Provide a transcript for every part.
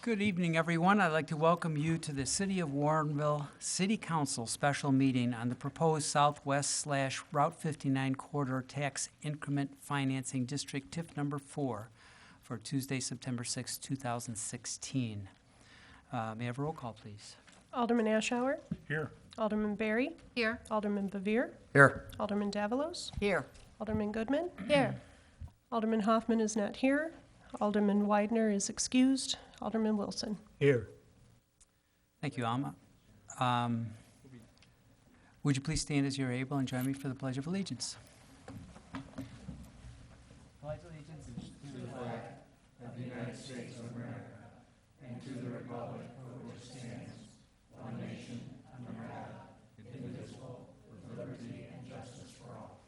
Good evening, everyone. I'd like to welcome you to the City of Warrenville City Council special meeting on the proposed Southwest/Route 59 Corridor Tax Increment Financing District TIF number 4 for Tuesday, September 6, 2016. May I have a roll call, please? Alderman Ashour. Here. Alderman Berry. Here. Alderman Bevere. Here. Alderman Davalos. Here. Alderman Goodman. Here. Alderman Hoffman is not here. Alderman Widener is excused. Alderman Wilson. Here. Thank you, Alma. Would you please stand as you're able and join me for the Pledge of Allegiance? Pledge allegiance to the flag of the United States of America and to the republic for which stands one nation under God, indivisible, with liberty and justice for all.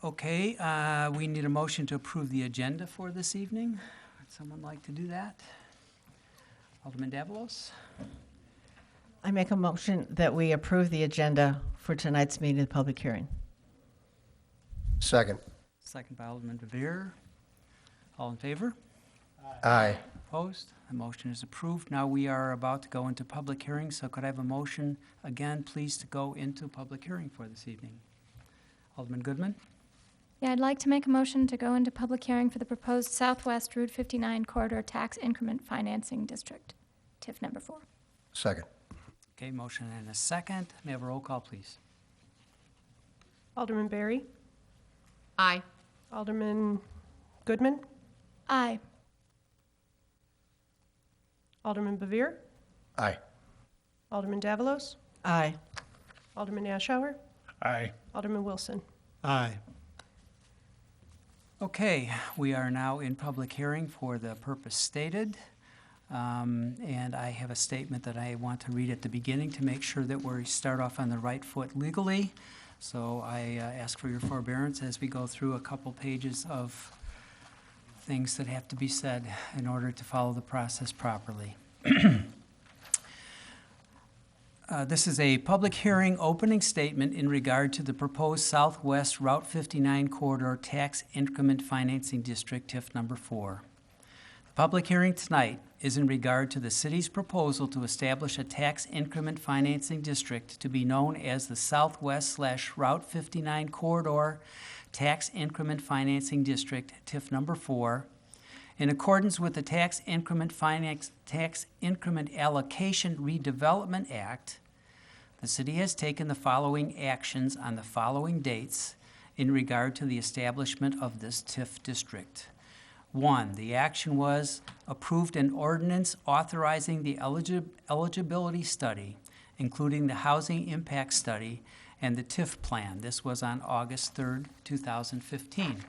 Okay, we need a motion to approve the agenda for this evening. Would someone like to do that? Alderman Davalos? I make a motion that we approve the agenda for tonight's meeting of the public hearing. Second. Second by Alderman Bevere. All in favor? Aye. Opposed? The motion is approved. Now we are about to go into public hearing, so could I have a motion again, please, to go into public hearing for this evening? Alderman Goodman? Yeah, I'd like to make a motion to go into public hearing for the proposed Southwest Route 59 Corridor Tax Increment Financing District, TIF number 4. Second. Okay, motion and a second. May I have a roll call, please? Alderman Berry. Aye. Alderman Goodman. Aye. Alderman Bevere. Aye. Alderman Davalos. Aye. Alderman Ashour. Aye. Alderman Wilson. Aye. Okay, we are now in public hearing for the purpose stated. And I have a statement that I want to read at the beginning to make sure that we start off on the right foot legally. So I ask for your forbearance as we go through a couple pages of things that have to be said in order to follow the process properly. This is a public hearing opening statement in regard to the proposed Southwest Route 59 Corridor Tax Increment Financing District, TIF number 4. The public hearing tonight is in regard to the city's proposal to establish a tax increment financing district to be known as the Southwest/Route 59 Corridor Tax Increment Financing District, TIF number 4, in accordance with the Tax Increment Allocation Redevelopment Act. The city has taken the following actions on the following dates in regard to the establishment of this TIF district. 1, the action was approved an ordinance authorizing the eligibility study, including the housing impact study and the TIF plan. This was on August 3rd, 2015.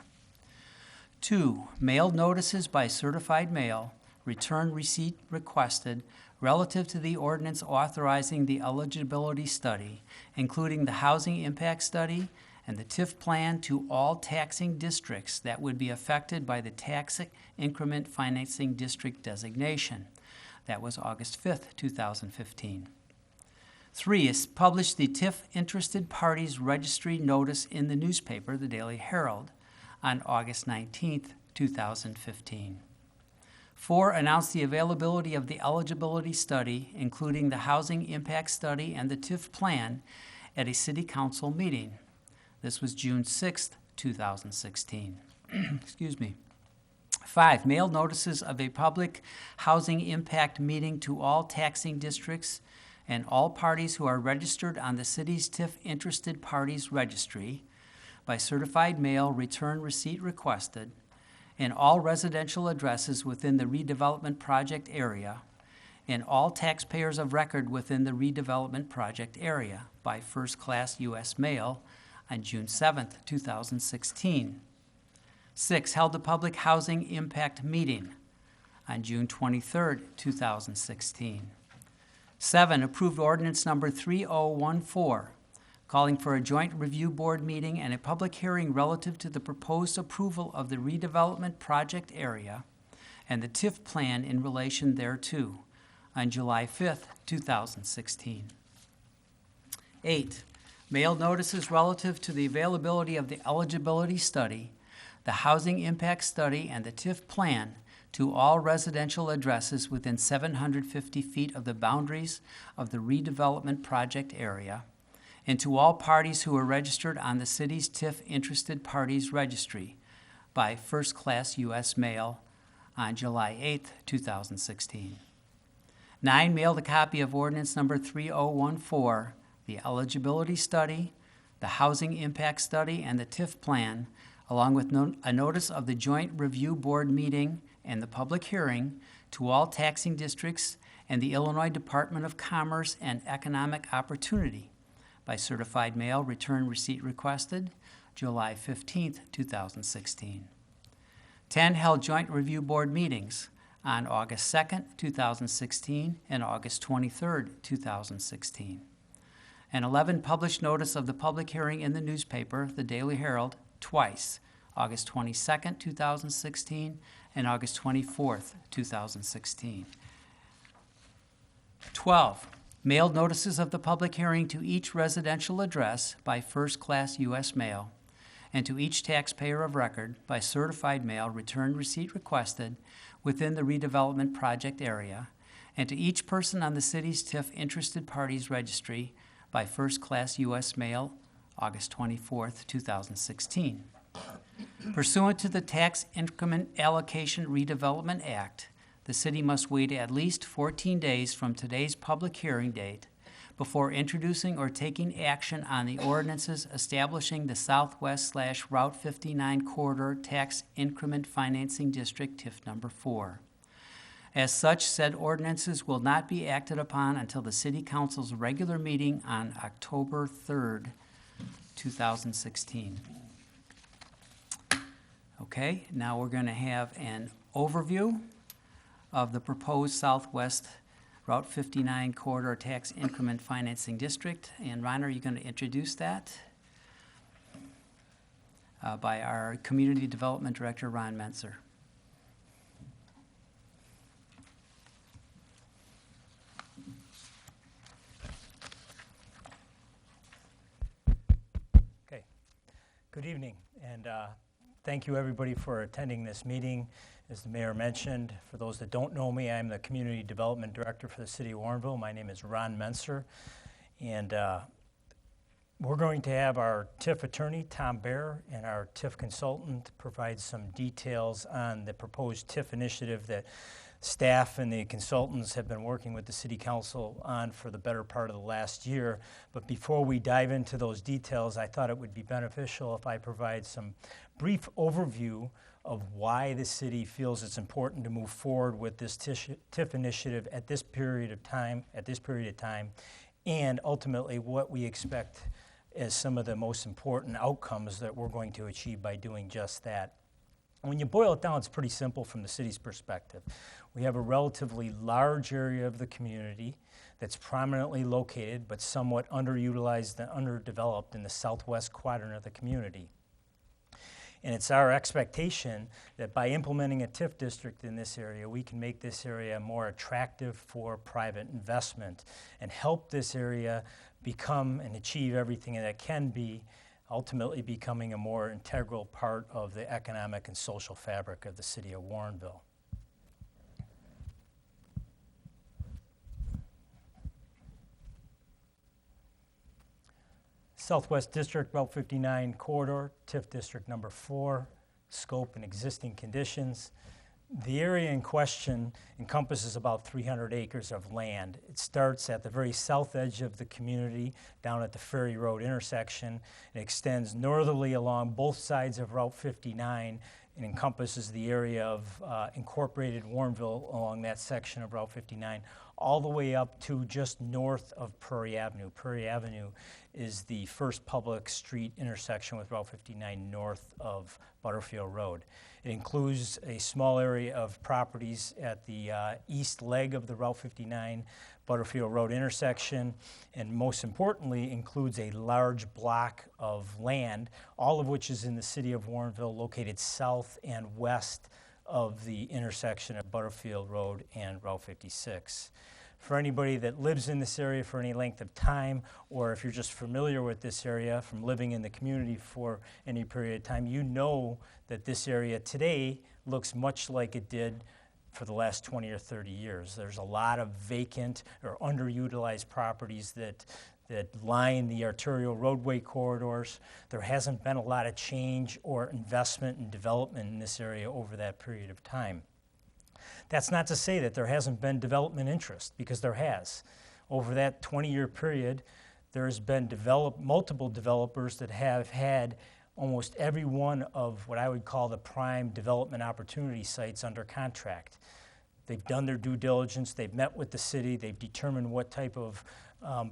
2, mailed notices by certified mail, return receipt requested, relative to the ordinance authorizing the eligibility study, including the housing impact study and the TIF plan to all taxing districts that would be affected by the tax increment financing district designation. That was August 5th, 2015. 3 is published the TIF interested parties registry notice in the newspaper, the Daily Herald, on August 19th, 2015. 4, announced the availability of the eligibility study, including the housing impact study and the TIF plan, at a city council meeting. This was June 6th, 2016. Excuse me. 5, mailed notices of a public housing impact meeting to all taxing districts and all parties who are registered on the city's TIF interested parties registry by certified mail, return receipt requested, in all residential addresses within the redevelopment project area, and all taxpayers of record within the redevelopment project area by first-class U.S. mail on June 7th, 2016. 6, held a public housing impact meeting on June 23rd, 2016. 7, approved ordinance number 3014, calling for a joint review board meeting and a public hearing relative to the proposed approval of the redevelopment project area and the TIF plan in relation thereto on July 5th, 2016. 8, mailed notices relative to the availability of the eligibility study, the housing impact study and the TIF plan to all residential addresses within 750 feet of the boundaries of the redevelopment project area, and to all parties who are registered on the city's TIF Interested Parties Registry by first-class U.S. mail on July 8, 2016. 9, mailed a copy of ordinance number 3014, the eligibility study, the housing impact study, and the TIF plan, along with a notice of the joint review board meeting and the public hearing to all taxing districts and the Illinois Department of Commerce and Economic Opportunity by certified mail, return receipt requested, July 15, 2016. 10, held joint review board meetings on August 2, 2016 and August 23, 2016. And 11, published notice of the public hearing in the newspaper, the Daily Herald, twice, August 22, 2016 and August 24, 2016. 12, mailed notices of the public hearing to each residential address by first-class U.S. mail and to each taxpayer of record by certified mail, return receipt requested within the redevelopment project area, and to each person on the city's TIF Interested Parties Registry by first-class U.S. mail, August 24, 2016. Pursuant to the Tax Increment Allocation Redevelopment Act, the city must wait at least 14 days from today's public hearing date before introducing or taking action on the ordinances establishing the Southwest/Route 59 Corridor Tax Increment Financing District, TIF number 4. As such, said ordinances will not be acted upon until the City Council's regular meeting on October 3rd, 2016. Okay, now we're going to have an overview of the proposed Southwest Route 59 Corridor Tax Increment Financing District. And Ron, are you going to introduce that? By our Community Development Director, Ron Menser. Okay. Good evening, and thank you everybody for attending this meeting. As the mayor mentioned, for those that don't know me, I'm the Community Development Director for the City of Warrenville. My name is Ron Menser, and we're going to have our TIF attorney, Tom Baer, and our TIF consultant provide some details on the proposed TIF initiative that staff and the consultants have been working with the City Council on for the better part of the last year. But before we dive into those details, I thought it would be beneficial if I provide some brief overview of why the city feels it's important to move forward with this TIF initiative at this period of time, and ultimately what we expect as some of the most important outcomes that we're going to achieve by doing just that. When you boil it down, it's pretty simple from the city's perspective. We have a relatively large area of the community that's prominently located but somewhat underutilized and underdeveloped in the southwest quadrant of the community. And it's our expectation that by implementing a TIF district in this area, we can make this area more attractive for private investment and help this area become and achieve everything that it can be, ultimately becoming a more integral part of the economic and social fabric of the city of Warrenville. Southwest District, Route 59 Corridor, TIF District number 4, scope and existing conditions. The area in question encompasses about 300 acres of land. It starts at the very south edge of the community, down at the Ferry Road intersection. It extends northerly along both sides of Route 59 and encompasses the area of incorporated Warrenville along that section of Route 59, all the way up to just north of Prairie Avenue. Prairie Avenue is the first public street intersection with Route 59 north of Butterfield Road. It includes a small area of properties at the east leg of the Route 59 Butterfield Road intersection, and most importantly includes a large block of land, all of which is in the city of Warrenville, located south and west of the intersection of Butterfield Road and Route 56. For anybody that lives in this area for any length of time, or if you're just familiar with this area from living in the community for any period of time, you know that this area today looks much like it did for the last 20 or 30 years. There's a lot of vacant or underutilized properties that line the arterial roadway corridors. There hasn't been a lot of change or investment and development in this area over that period of time. That's not to say that there hasn't been development interest, because there has. Over that 20-year period, there's been multiple developers that have had almost every one of what I would call the prime development opportunity sites under contract. They've done their due diligence, they've met with the city, they've determined what type of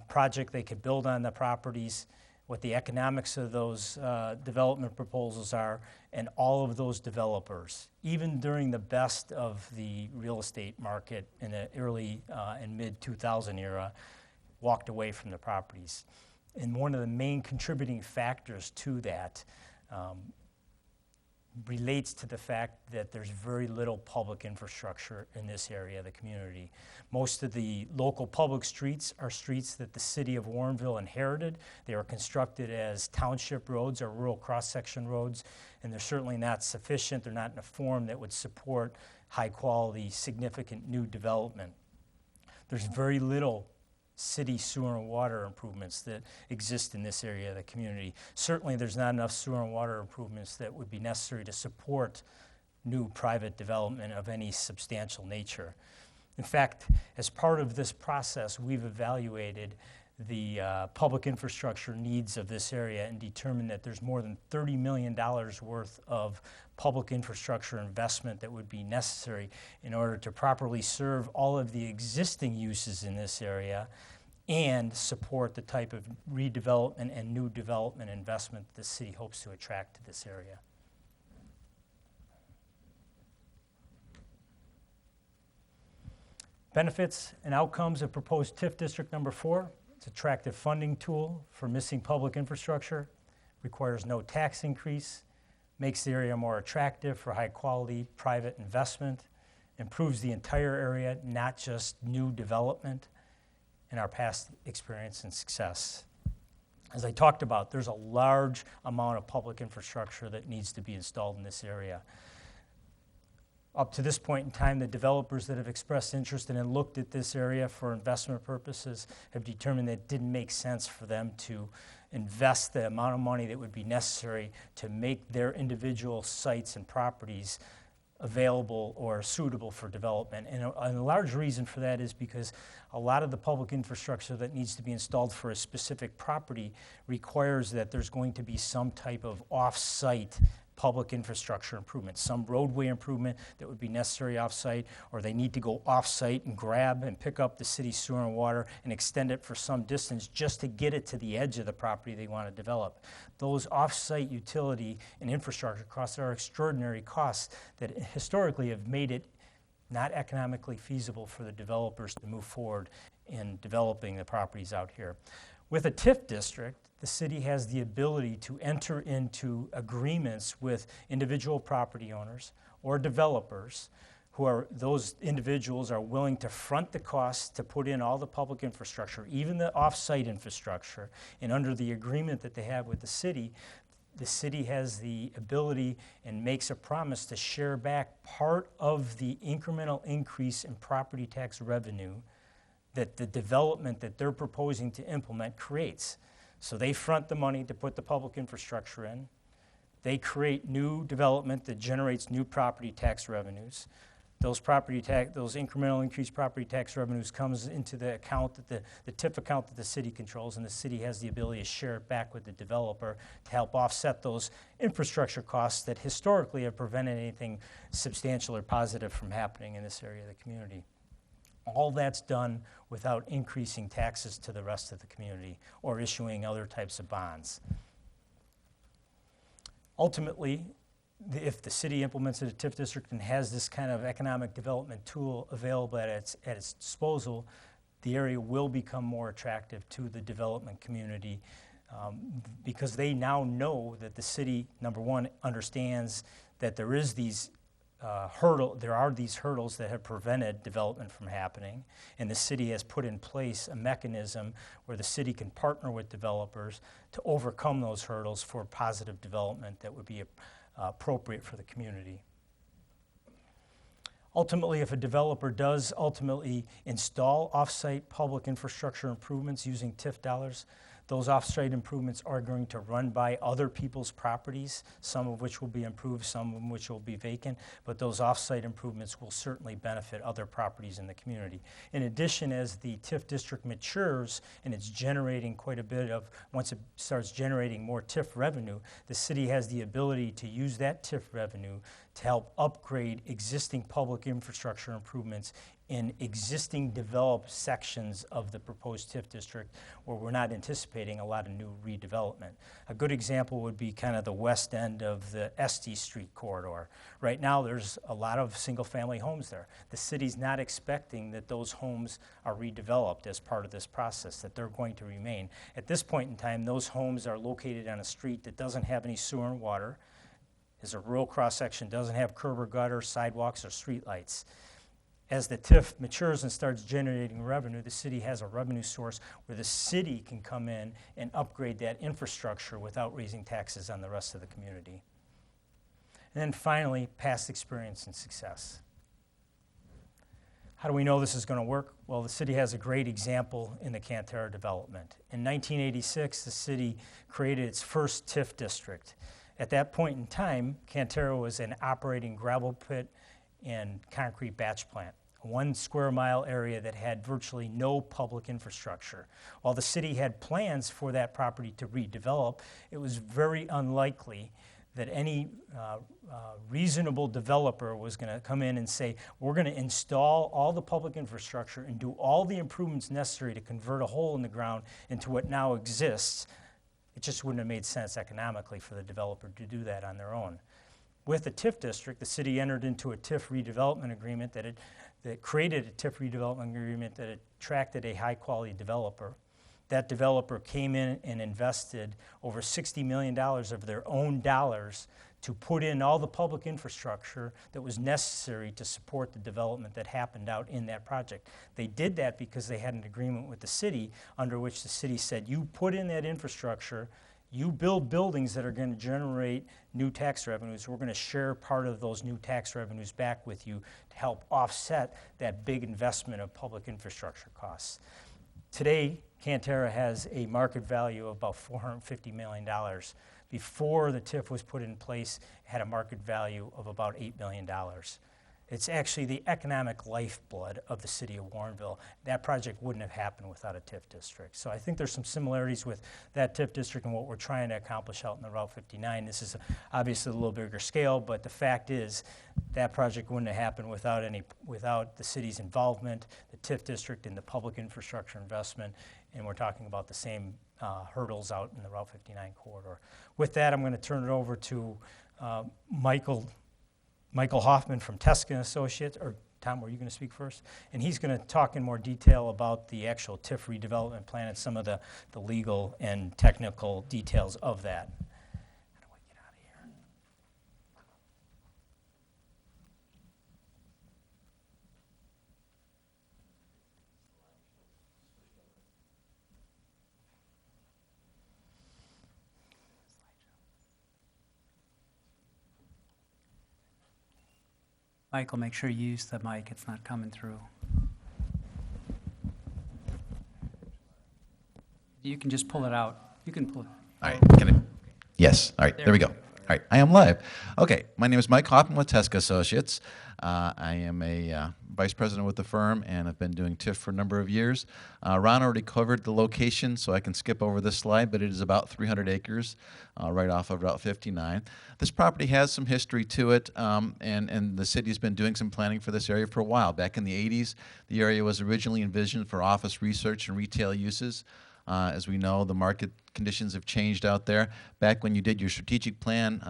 project they could build on the properties, what the economics of those development proposals are, and all of those developers, even during the best of the real estate market in the early and mid-2000 era, walked away from the properties. And one of the main contributing factors to that relates to the fact that there's very little public infrastructure in this area of the community. Most of the local public streets are streets that the city of Warrenville inherited. They were constructed as township roads or rural cross-section roads, and they're certainly not sufficient. They're not in a form that would support high-quality, significant new development. There's very little city sewer and water improvements that exist in this area of the community. Certainly there's not enough sewer and water improvements that would be necessary to support new private development of any substantial nature. In fact, as part of this process, we've evaluated the public infrastructure needs of this area and determined that there's more than $30 million worth of public infrastructure investment that would be necessary in order to properly serve all of the existing uses in this area and support the type of redevelopment and new development investment the city hopes to attract to this area. Benefits and outcomes of proposed TIF District Number 4. It's an attractive funding tool for missing public infrastructure, requires no tax increase, makes the area more attractive for high-quality private investment, improves the entire area, not just new development, and our past experience and success. As I talked about, there's a large amount of public infrastructure that needs to be installed in this area. Up to this point in time, the developers that have expressed interest and looked at this area for investment purposes have determined that it didn't make sense for them to invest the amount of money that would be necessary to make their individual sites and properties available or suitable for development. And a large reason for that is because a lot of the public infrastructure that needs to be installed for a specific property requires that there's going to be some type of off-site public infrastructure improvement, some roadway improvement that would be necessary off-site, or they need to go off-site and grab and pick up the city sewer and water and extend it for some distance just to get it to the edge of the property they want to develop. Those off-site utility and infrastructure costs are extraordinary costs that historically have made it not economically feasible for the developers to move forward in developing the properties out here. With a TIF district, the city has the ability to enter into agreements with individual property owners or developers those individuals are willing to front the costs to put in all the public infrastructure, even the off-site infrastructure. And under the agreement that they have with the city has the ability and makes a promise to share back part of the incremental increase in property tax revenue that the development that they're proposing to implement creates. So they front the money to put the public infrastructure in. They create new development that generates new property tax revenues. Those incremental increased property tax revenues comes into the account that the TIF account that the city controls, and the city has the ability to share it back with the developer to help offset those infrastructure costs that historically have prevented anything substantial or positive from happening in this area of the community. All that's done without increasing taxes to the rest of the community or issuing other types of bonds. Ultimately, if the city implements a TIF district and has this kind of economic development tool available at its disposal, the area will become more attractive to the development community because they now know that the city, number one, understands that there is these there are these hurdles that have prevented development from happening, and the city has put in place a mechanism where the city can partner with developers to overcome those hurdles for positive development that would be appropriate for the community. Ultimately, if a developer does ultimately install off-site public infrastructure improvements using TIF dollars, those off-site improvements are going to run by other people's properties, some of which will be improved, some of which will be vacant, but those off-site improvements will certainly benefit other properties in the community. In addition, as the TIF district matures and it's generating quite a bit of, once it starts generating more TIF revenue, the city has the ability to use that TIF revenue to help upgrade existing public infrastructure improvements in existing developed sections of the proposed TIF district where we're not anticipating a lot of new redevelopment. A good example would be kind of the west end of the Estes Street corridor. Right now there's a lot of single-family homes there. The city's not expecting that those homes are redeveloped as part of this process, that they're going to remain. At this point in time, those homes are located on a street that doesn't have any sewer and water, is a rural cross-section, doesn't have curb or gutter, sidewalks, or streetlights. As the TIF matures and starts generating revenue, the city has a revenue source where the city can come in and upgrade that infrastructure without raising taxes on the rest of the community. And then finally, past experience and success. How do we know this is going to work? Well, the city has a great example in the Cantera development. In 1986, the city created its first TIF district. At that point in time, Cantera was an operating gravel pit and concrete batch plant, a 1 square mile area that had virtually no public infrastructure. While the city had plans for that property to redevelop, it was very unlikely that any reasonable developer was going to come in and say, we're going to install all the public infrastructure and do all the improvements necessary to convert a hole in the ground into what now exists. It just wouldn't have made sense economically for the developer to do that on their own. With the TIF district, the city entered into a TIF redevelopment agreement that created a TIF redevelopment agreement that attracted a high-quality developer. That developer came in and invested over $60 million of their own dollars to put in all the public infrastructure that was necessary to support the development that happened out in that project. They did that because they had an agreement with the city under which the city said, you put in that infrastructure, you build buildings that are going to generate new tax revenues. We're going to share part of those new tax revenues back with you to help offset that big investment of public infrastructure costs. Today, Cantera has a market value of about $450 million. Before the TIF was put in place, it had a market value of about $8 million. It's actually the economic lifeblood of the city of Warrenville. That project wouldn't have happened without a TIF district. So I think there's some similarities with that TIF district and what we're trying to accomplish out in the Route 59. This is obviously a little bigger scale, but the fact is that project wouldn't have happened without the city's involvement, the TIF district, and the public infrastructure investment. And we're talking about the same hurdles out in the Route 59 corridor. With that, I'm going to turn it over to Michael Hoffman from Teska & Associates, or Tom, were you going to speak first? And he's going to talk in more detail about the actual TIF redevelopment plan and some of the legal and technical details of that. How do I get out of here? Michael, make sure you use the mic. It's not coming through. You can just pull it out. You can pull it. All right, yes, all right, there we go. All right, I am live. Okay, my name is Mike Hoffman with Teska Associates. I am a vice president with the firm, and I've been doing TIF for a number of years. Ron already covered the location, so I can skip over this slide, but it is about 300 acres right off of Route 59. This property has some history to it, and the city has been doing some planning for this area for a while. Back in the 80s, the area was originally envisioned for office research and retail uses. As we know, the market conditions have changed out there. Back when you did your strategic plan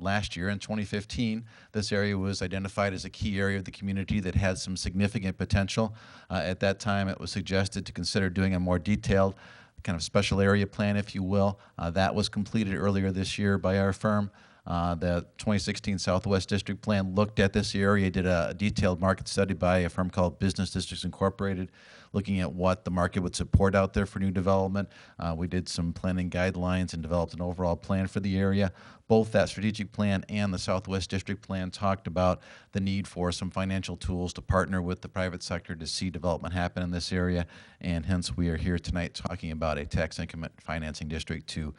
last year in 2015, this area was identified as a key area of the community that had some significant potential. At that time, it was suggested to consider doing a more detailed kind of special area plan, if you will. That was completed earlier this year by our firm. The 2016 Southwest District Plan looked at this area, did a detailed market study by a firm called Business Districts Incorporated, looking at what the market would support out there for new development. We did some planning guidelines and developed an overall plan for the area. Both that strategic plan and the Southwest District Plan talked about the need for some financial tools to partner with the private sector to see development happen in this area, and hence we are here tonight talking about a tax increment financing district to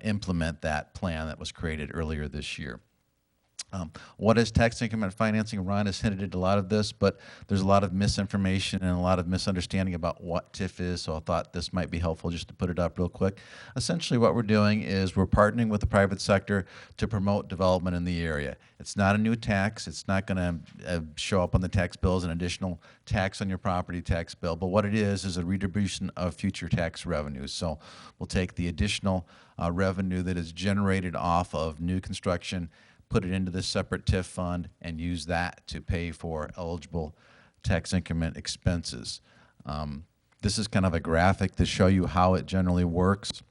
implement that plan that was created earlier this year. What is tax increment financing? Ron has hinted at a lot of this, but there's a lot of misinformation and a lot of misunderstanding about what TIF is, so I thought this might be helpful just to put it up real quick. Essentially what we're doing is we're partnering with the private sector to promote development in the area. It's not a new tax. It's not going to show up on the tax bill as an additional tax on your property tax bill, but what it is a redistribution of future tax revenues. So we'll take the additional revenue that is generated off of new construction, put it into this separate TIF fund, and use that to pay for eligible tax increment expenses. This is kind of a graphic to show you how it generally works.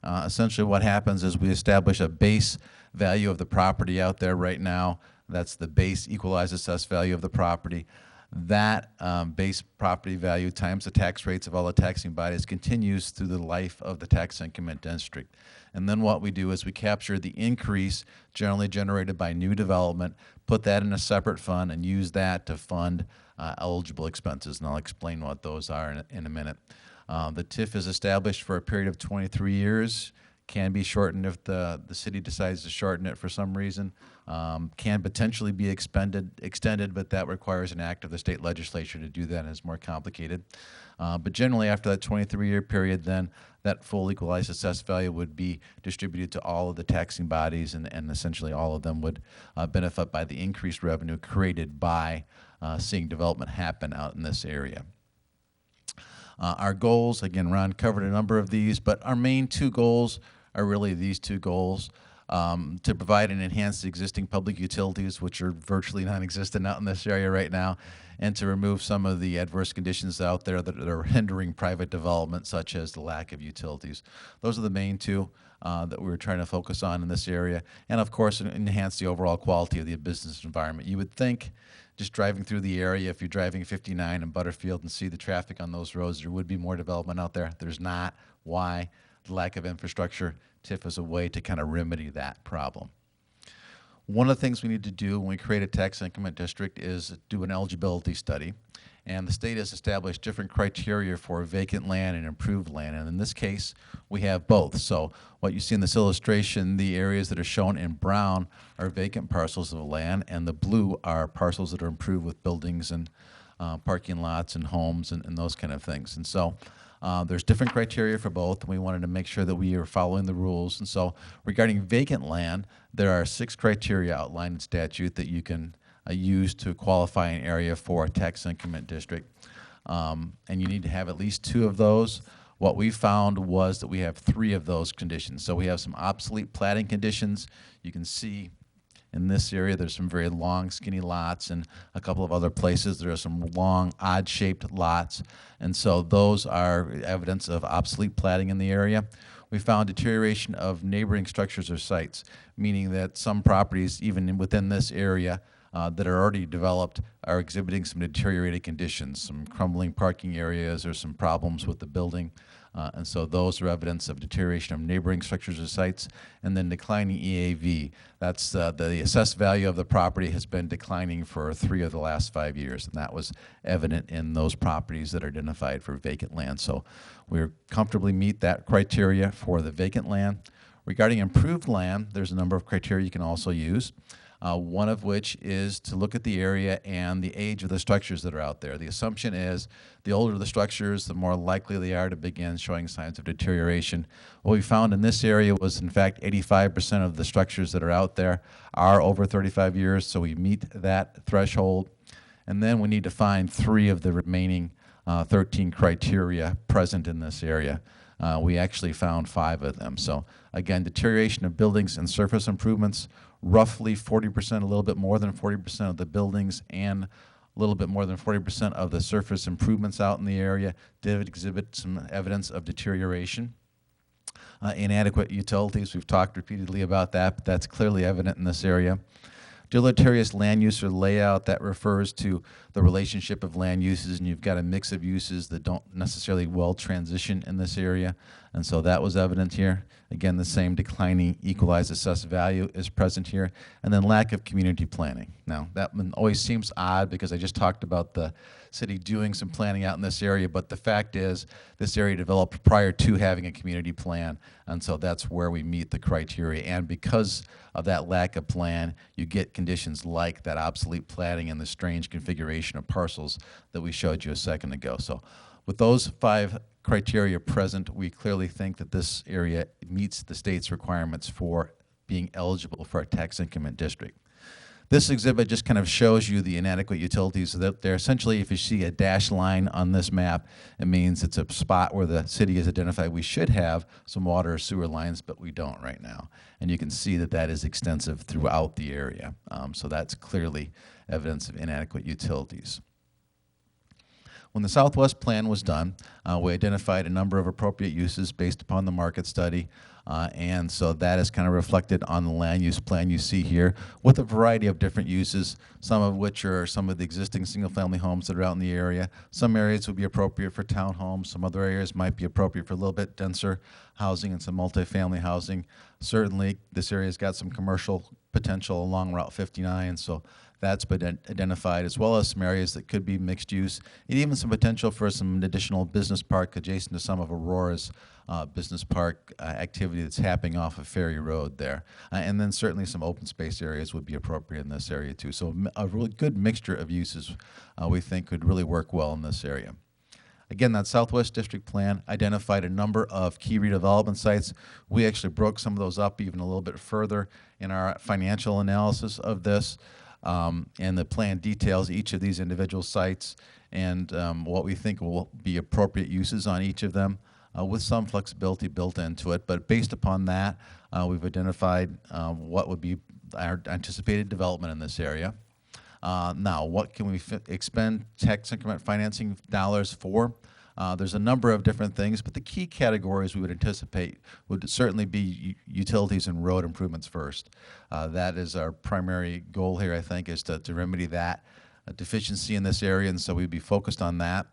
Essentially what happens is we establish a base value of the property out there right now. That's the base equalized assessed value of the property. That base property value times the tax rates of all the taxing bodies continues through the life of the tax increment district. And then what we do is we capture the increase generally generated by new development, put that in a separate fund, and use that to fund eligible expenses. And I'll explain what those are in a minute. The TIF is established for a period of 23 years. Can be shortened if the city decides to shorten it for some reason. Can potentially be extended, but that requires an act of the state legislature to do that, and it's more complicated. But generally, after that 23-year period, then that full equalized assessed value would be distributed to all of the taxing bodies, and essentially all of them would benefit by the increased revenue created by seeing development happen out in this area. Our goals, again, Ron covered a number of these, but our main two goals are really these two goals. To provide and enhance the existing public utilities, which are virtually non-existent out in this area right now, and to remove some of the adverse conditions out there that are hindering private development, such as the lack of utilities. Those are the main two that we're trying to focus on in this area, and of course enhance the overall quality of the business environment. You would think, just driving through the area, if you're driving 59 in Butterfield and see the traffic on those roads, there would be more development out there. There's not. Why? The lack of infrastructure. TIF is a way to kind of remedy that problem. One of the things we need to do when we create a tax increment district is do an eligibility study. And the state has established different criteria for vacant land and improved land. And in this case, we have both. So what you see in this illustration, the areas that are shown in brown are vacant parcels of land, and the blue are parcels that are improved with buildings and parking lots and homes and those kind of things. And so there's different criteria for both, and we wanted to make sure that we are following the rules. And so regarding vacant land, there are 6 criteria outlined in statute that you can use to qualify an area for a tax increment district. And you need to have at least 2 of those. What we found was that we have 3 of those conditions. So we have some obsolete platting conditions. You can see in this area there's some very long, skinny lots, and a couple of other places there are some long, odd-shaped lots. And so those are evidence of obsolete platting in the area. We found deterioration of neighboring structures or sites, meaning that some properties, even within this area, that are already developed are exhibiting some deteriorated conditions, some crumbling parking areas or some problems with the building. And so those are evidence of deterioration of neighboring structures or sites. And then declining EAV. That's the assessed value of the property has been declining for 3 of the last 5 years. And that was evident in those properties that are identified for vacant land. So we comfortably meet that criteria for the vacant land. Regarding improved land, there's a number of criteria you can also use. One of which is to look at the area and the age of the structures that are out there. The assumption is the older the structures, the more likely they are to begin showing signs of deterioration. What we found in this area was, in fact, 85% of the structures that are out there are over 35 years, so we meet that threshold. And then we need to find 3 of the remaining 13 criteria present in this area. We actually found 5 of them. So again, deterioration of buildings and surface improvements, roughly 40%, a little bit more than 40% of the buildings and a little bit more than 40% of the surface improvements out in the area did exhibit some evidence of deterioration. Inadequate utilities, we've talked repeatedly about that, but that's clearly evident in this area. Deleterious land use or layout, that refers to the relationship of land uses, and you've got a mix of uses that don't necessarily well transition in this area, and so that was evident here. Again, the same declining equalized assessed value is present here, and then lack of community planning. Now, that one always seems odd because I just talked about the city doing some planning out in this area, but the fact is this area developed prior to having a community plan, and so that's where we meet the criteria. And because of that lack of plan, you get conditions like that obsolete platting and the strange configuration of parcels that we showed you a second ago. So with those 5 criteria present, we clearly think that this area meets the state's requirements for being eligible for a tax increment district. This exhibit just kind of shows you the inadequate utilities. So that they're essentially, if you see a dashed line on this map, it means it's a spot where the city has identified we should have some water or sewer lines, but we don't right now. And you can see that that is extensive throughout the area. So that's clearly evidence of inadequate utilities. When the Southwest Plan was done, we identified a number of appropriate uses based upon the market study, and so that is kind of reflected on the land use plan you see here with a variety of different uses, some of which are some of the existing single-family homes that are out in the area. Some areas would be appropriate for townhomes. Some other areas might be appropriate for a little bit denser housing and some multifamily housing. Certainly, this area's got some commercial potential along Route 59, so that's been identified, as well as some areas that could be mixed use, and even some potential for some additional business park adjacent to some of Aurora's business park activity that's happening off of Ferry Road there. And then certainly some open space areas would be appropriate in this area too. So a really good mixture of uses we think could really work well in this area. Again, that Southwest District Plan identified a number of key redevelopment sites. We actually broke some of those up even a little bit further in our financial analysis of this. And the plan details each of these individual sites and what we think will be appropriate uses on each of them with some flexibility built into it. But based upon that, we've identified what would be our anticipated development in this area. Now, what can we expend tax increment financing dollars for? There's a number of different things, but the key categories we would anticipate would certainly be utilities and road improvements first. That is our primary goal here, I think, is to remedy that deficiency in this area, and so we'd be focused on that.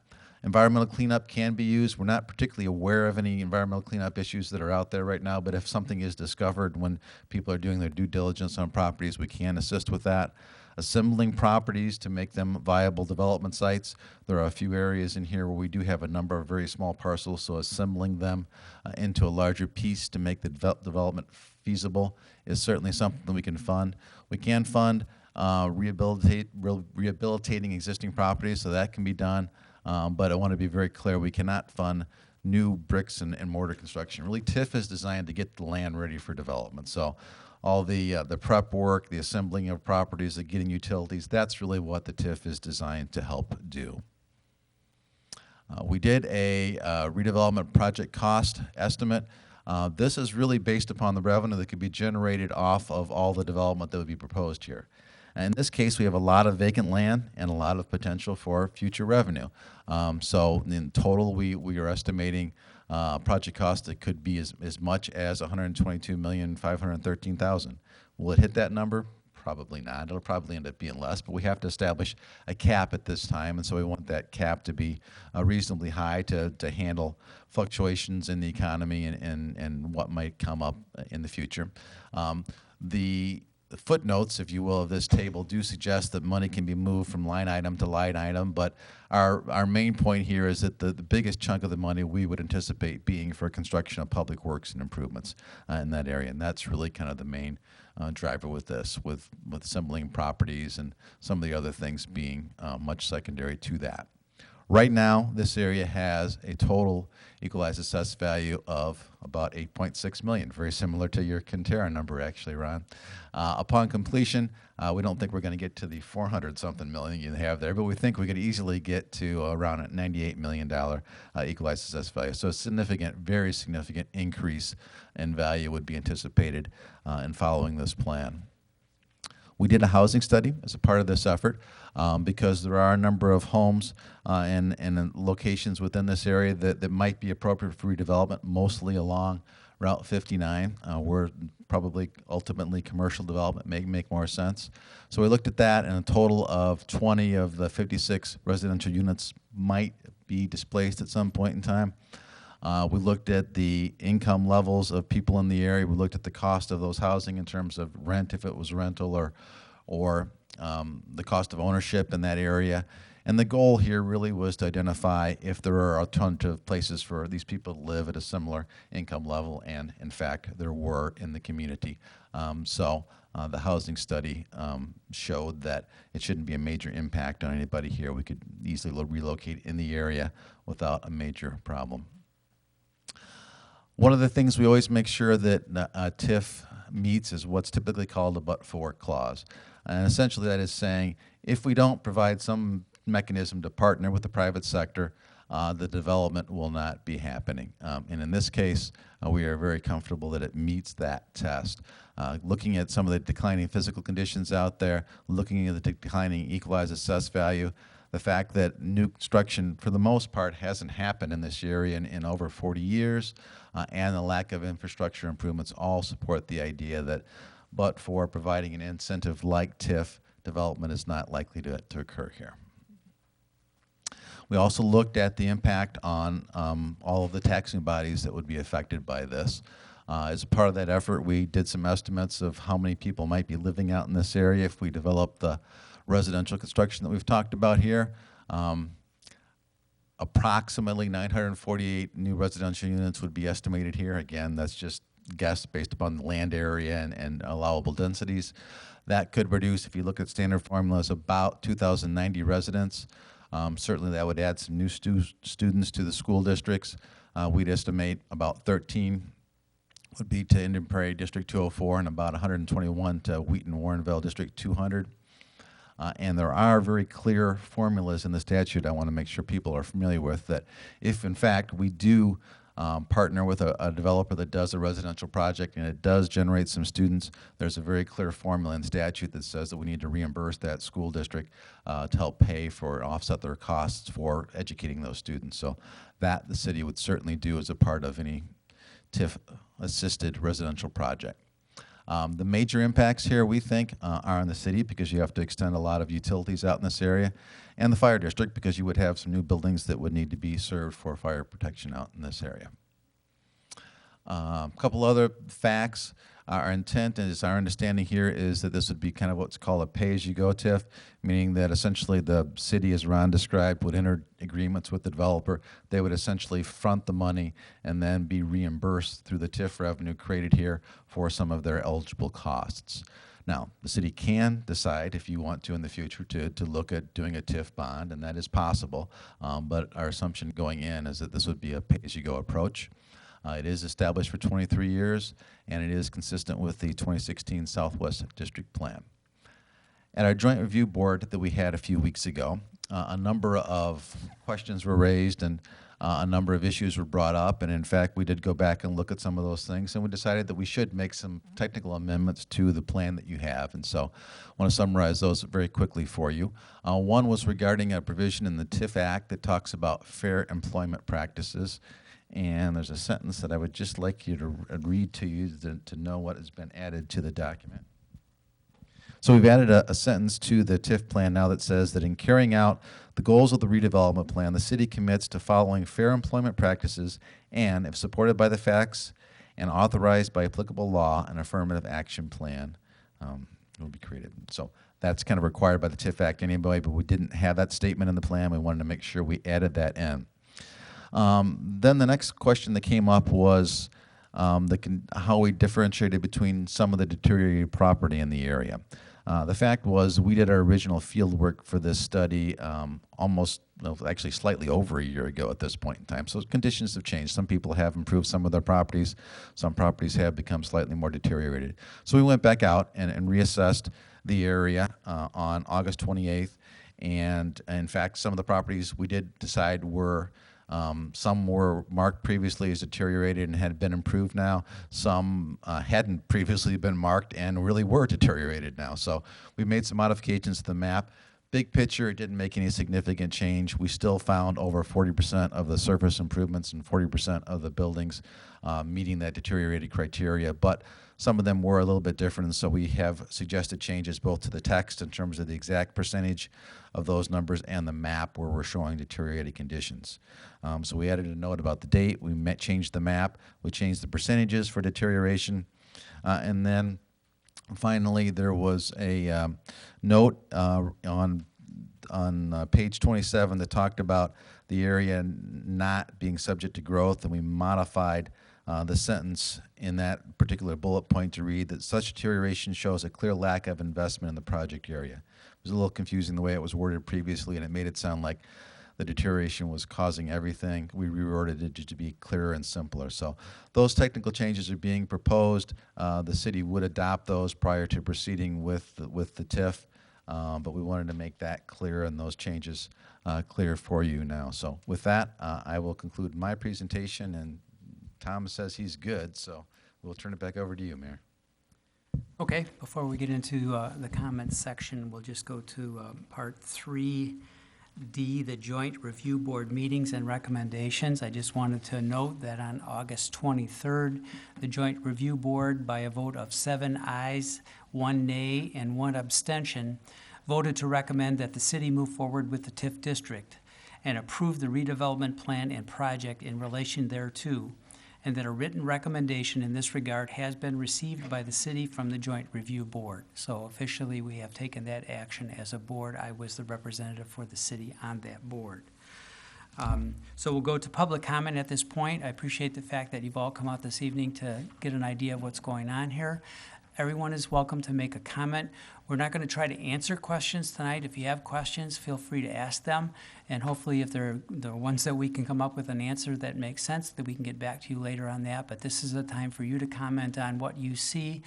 Environmental cleanup can be used. We're not particularly aware of any environmental cleanup issues that are out there right now, but if something is discovered when people are doing their due diligence on properties, we can assist with that. Assembling properties to make them viable development sites. There are a few areas in here where we do have a number of very small parcels, so assembling them into a larger piece to make the development feasible is certainly something we can fund. We can fund rehabilitating existing properties, so that can be done. But I want to be very clear, we cannot fund new bricks and mortar construction. Really, TIF is designed to get the land ready for development. So all the prep work, the assembling of properties, the getting utilities, that's really what the TIF is designed to help do. We did a redevelopment project cost estimate. This is really based upon the revenue that could be generated off of all the development that would be proposed here. In this case, we have a lot of vacant land and a lot of potential for future revenue. So in total, we are estimating a project cost that could be as much as $122,513,000. Will it hit that number? Probably not. It'll probably end up being less, but we have to establish a cap at this time, and so we want that cap to be reasonably high to handle fluctuations in the economy and what might come up in the future. The footnotes, if you will, of this table do suggest that money can be moved from line item to line item, but our main point here is that the biggest chunk of the money we would anticipate being for construction of public works and improvements in that area, and that's really kind of the main driver with this, with assembling properties and some of the other things being much secondary to that. Right now, this area has a total equalized assessed value of about $8.6 million, very similar to your Quintero number, actually, Ron. Upon completion, we don't think we're going to get to the 400-something million you have there, but we think we could easily get to around a $98 million equalized assessed value. So a significant, very significant increase in value would be anticipated in following this plan. We did a housing study as a part of this effort because there are a number of homes and locations within this area that might be appropriate for redevelopment, mostly along Route 59, where probably ultimately commercial development may make more sense. So we looked at that, and a total of 20 of the 56 residential units might be displaced at some point in time. We looked at the income levels of people in the area. We looked at the cost of those housing in terms of rent, if it was rental, or the cost of ownership in that area. And the goal here really was to identify if there are alternative places for these people to live at a similar income level, and in fact, there were in the community. The housing study showed that it shouldn't be a major impact on anybody here. We could easily relocate in the area without a major problem. One of the things we always make sure that TIF meets is what's typically called a but-for clause. And essentially that is saying, if we don't provide some mechanism to partner with the private sector, the development will not be happening. And in this case, we are very comfortable that it meets that test. Looking at some of the declining physical conditions out there, looking at the declining equalized assessed value, the fact that new construction, for the most part, hasn't happened in this area in over 40 years, and the lack of infrastructure improvements all support the idea that, but for providing an incentive like TIF, development is not likely to occur here. We also looked at the impact on all of the taxing bodies that would be affected by this. As a part of that effort, we did some estimates of how many people might be living out in this area if we develop the residential construction that we've talked about here. Approximately 948 new residential units would be estimated here. Again, that's just guess based upon the land area and allowable densities. That could produce, if you look at standard formulas, about 2,090 residents. Certainly that would add some new students to the school districts. We'd estimate about 13 would be to Indian Prairie District 204 and about 121 to Wheaton-Warrenville District 200. And there are very clear formulas in the statute I want to make sure people are familiar with, that if in fact we do partner with a developer that does a residential project and it does generate some students, there's a very clear formula in statute that says that we need to reimburse that school district to help pay for and offset their costs for educating those students. So that the city would certainly do as a part of any TIF-assisted residential project. The major impacts here, we think, are in the city because you have to extend a lot of utilities out in this area, and the fire district because you would have some new buildings that would need to be served for fire protection out in this area. A couple other facts. Our intent is, our understanding here is that this would be kind of what's called a pay-as-you-go TIF, meaning that essentially the city, as Ron described, would enter agreements with the developer. They would essentially front the money and then be reimbursed through the TIF revenue created here for some of their eligible costs. Now, the city can decide, if you want to in the future, to look at doing a TIF bond, and that is possible, but our assumption going in is that this would be a pay-as-you-go approach. It is established for 23 years, and it is consistent with the 2016 Southwest District Plan. At our joint review board that we had a few weeks ago, a number of questions were raised and a number of issues were brought up, and in fact we did go back and look at some of those things, and we decided that we should make some technical amendments to the plan that you have, and so I want to summarize those very quickly for you. One was regarding a provision in the TIF Act that talks about fair employment practices. And there's a sentence that I would just like you to read to you to know what has been added to the document. So we've added a sentence to the TIF plan now that says that in carrying out the goals of the redevelopment plan, the city commits to following fair employment practices and, if supported by the facts and authorized by applicable law, an affirmative action plan will be created. So that's kind of required by the TIF Act anyway, but we didn't have that statement in the plan. We wanted to make sure we added that in. Then the next question that came up was how we differentiated between some of the deteriorated property in the area. The fact was we did our original field work for this study actually slightly over a year ago at this point in time. So conditions have changed. Some people have improved some of their properties. Some properties have become slightly more deteriorated. So we went back out and reassessed the area on August 28th. And in fact, some of the properties we did decide were some were marked previously as deteriorated and had been improved now. Some hadn't previously been marked and really were deteriorated now. So we made some modifications to the map. big picture, it didn't make any significant change. We still found over 40% of the surface improvements and 40% of the buildings meeting that deteriorated criteria, but some of them were a little bit different, and so we have suggested changes both to the text in terms of the exact percentage of those numbers and the map where we're showing deteriorated conditions. So we added a note about the date, we changed the map, we changed the percentages for deterioration, and then finally there was a note on page 27 that talked about the area not being subject to growth, and we modified the sentence in that particular bullet point to read that such deterioration shows a clear lack of investment in the project area. It was a little confusing the way it was worded previously, and it made it sound like the deterioration was causing everything. We reworded it just to be clearer and simpler. So those technical changes are being proposed. The city would adopt those prior to proceeding with the TIF, but we wanted to make that clear and those changes clear for you now. So with that, I will conclude my presentation, and Tom says he's good, so we'll turn it back over to you, Mayor. Okay, before we get into the comments section, we'll just go to part 3D, the Joint Review Board meetings and recommendations. I just wanted to note that on August 23rd, the Joint Review Board, by a vote of 7 ayes, 1 nay, and 1 abstention, voted to recommend that the city move forward with the TIF district and approve the redevelopment plan and project in relation thereto, and that a written recommendation in this regard has been received by the city from the Joint Review Board. So officially, we have taken that action as a board. I was the representative for the city on that board. So we'll go to public comment at this point. I appreciate the fact that you've all come out this evening to get an idea of what's going on here. Everyone is welcome to make a comment. We're not going to try to answer questions tonight. If you have questions, feel free to ask them. And hopefully, if they're ones that we can come up with an answer that makes sense, that we can get back to you later on that. But this is a time for you to comment on what you see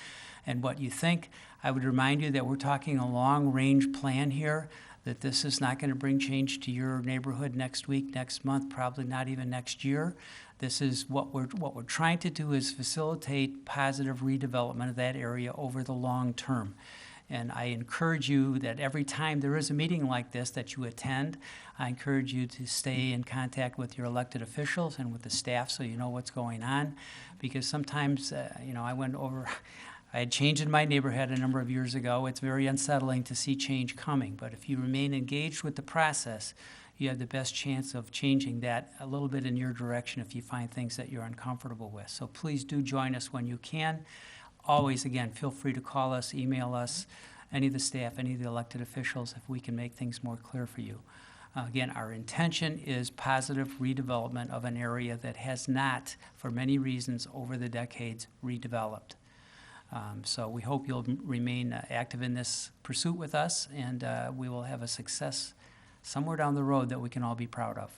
and what you think. I would remind you that we're talking a long-range plan here, that this is not going to bring change to your neighborhood next week, next month, probably not even next year. This is what we're trying to do is facilitate positive redevelopment of that area over the long term. And I encourage you that every time there is a meeting like this that you attend, I encourage you to stay in contact with your elected officials and with the staff so you know what's going on. Because sometimes, I had change in my neighborhood a number of years ago. It's very unsettling to see change coming. But if you remain engaged with the process, you have the best chance of changing that a little bit in your direction if you find things that you're uncomfortable with. So please do join us when you can. Always, again, feel free to call us, email us, any of the staff, any of the elected officials, if we can make things more clear for you. Again, our intention is positive redevelopment of an area that has not, for many reasons over the decades, redeveloped. So we hope you'll remain active in this pursuit with us, and we will have a success somewhere down the road that we can all be proud of.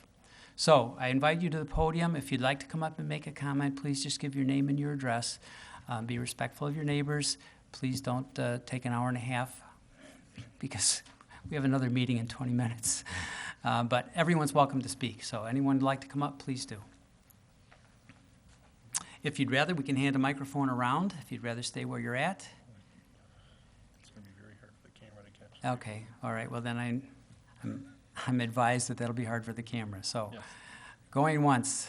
So I invite you to the podium. If you'd like to come up and make a comment, please just give your name and your address. Be respectful of your neighbors. Please don't take an hour and a half because we have another meeting in 20 minutes. But everyone's welcome to speak. So anyone who'd like to come up, please do. If you'd rather, we can hand a microphone around. If you'd rather stay where you're at. It's going to be very hard for the camera to catch. Okay, all right. Well, then I'm advised that that'll be hard for the camera. So Yes. Going once.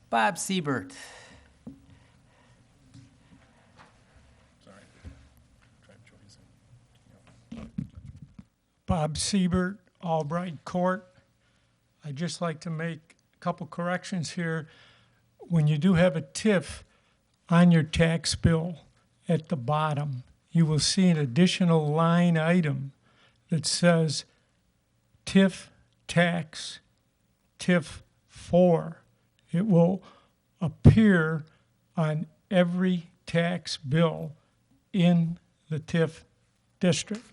Bob Siebert. Sorry. Try to join us. Bob Siebert, Albright Court. I'd just like to make a couple corrections here. When you do have a TIF on your tax bill at the bottom, you will see an additional line item that says TIF tax, TIF 4. It will appear on every tax bill in the TIF district.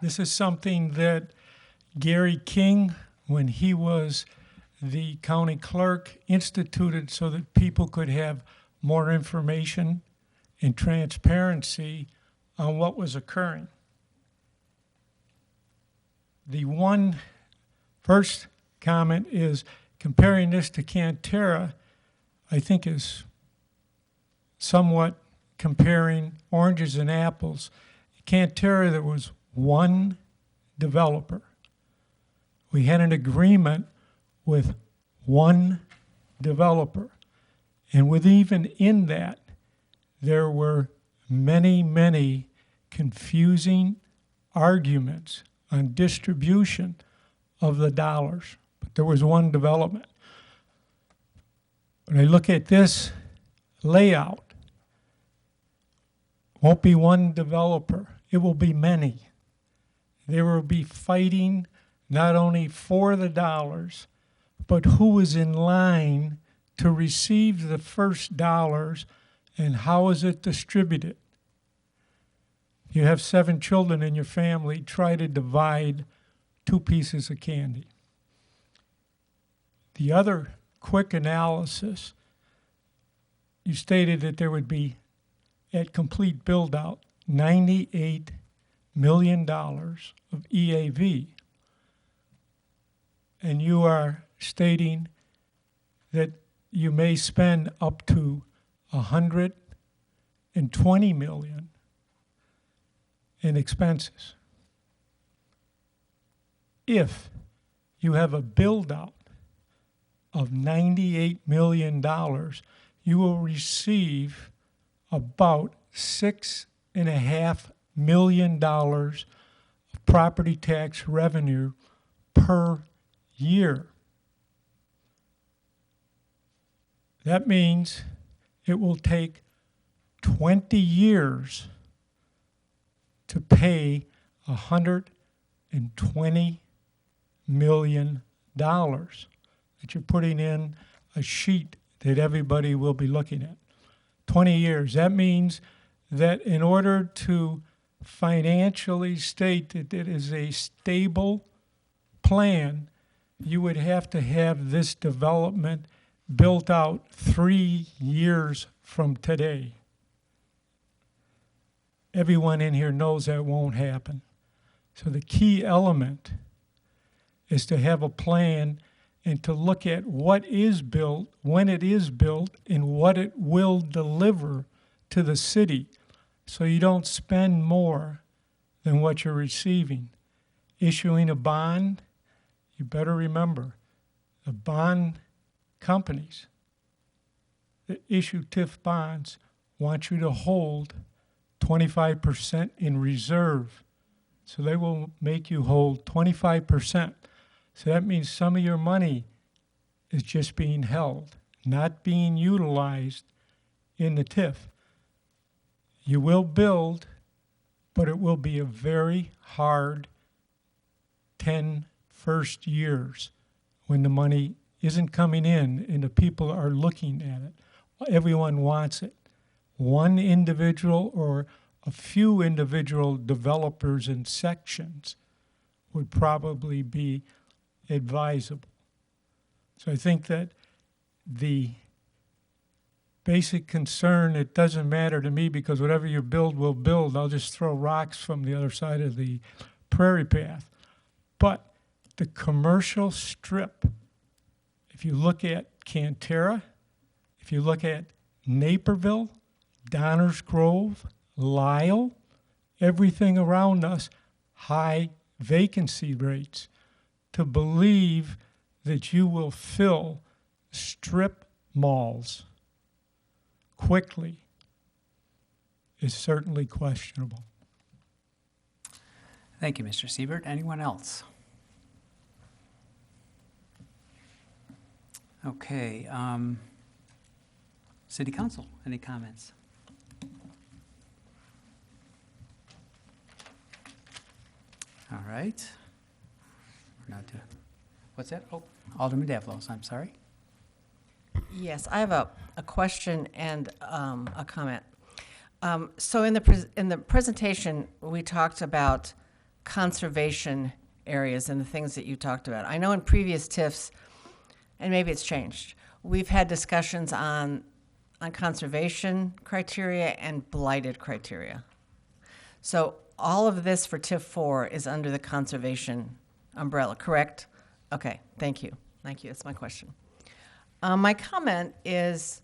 This is something that Gary King, when he was the county clerk, instituted so that people could have more information and transparency on what was occurring. The one first comment is comparing this to Cantera, I think is somewhat comparing oranges and apples. Cantera, there was one developer. We had an agreement with one developer. And with even in that, there were many, many confusing arguments on distribution of the dollars. But there was one development. When I look at this layout, won't be one developer. It will be many. They will be fighting not only for the dollars, but who is in line to receive the first dollars and how is it distributed. You have 7 children in your family, try to divide 2 pieces of candy. The other quick analysis, you stated that there would be, at complete build-out, $98 million of EAV. And you are stating that you may spend up to $120 million in expenses. If you have a build-out of $98 million, you will receive about $6.5 million of property tax revenue per year. That means it will take 20 years to pay $120 million that you're putting in a sheet that everybody will be looking at. 20 years. That means that in order to financially state that it is a stable plan, you would have to have this development built out 3 years from today. Everyone in here knows that won't happen. So the key element is to have a plan and to look at what is built, when it is built, and what it will deliver to the city, so you don't spend more than what you're receiving. Issuing a bond, you better remember, the bond companies that issue TIF bonds want you to hold 25% in reserve. So they will make you hold 25%. So that means some of your money is just being held, not being utilized in the TIF. You will build, but it will be a very hard 10 first years when the money isn't coming in and the people are looking at it. Everyone wants it. One individual or a few individual developers in sections would probably be advisable. So I think that the basic concern, it doesn't matter to me because whatever you build will build. I'll just throw rocks from the other side of the prairie path. But the commercial strip, if you look at Cantera, if you look at Naperville, Downers Grove, Lyle, everything around us, high vacancy rates. To believe that you will fill strip malls quickly is certainly questionable. Thank you, Mr. Siebert. Anyone else? Okay. City Council, any comments? All right. We're not doing. What's that? Oh, Alderman Davlos, I'm sorry. Yes, I have a question and a comment. So in the presentation, we talked about conservation areas and the things that you talked about. I know in previous TIFs, and maybe it's changed, we've had discussions on conservation criteria and blighted criteria. So all of this for TIF 4 is under the conservation umbrella, correct? Okay, thank you. Thank you, that's my question. My comment is,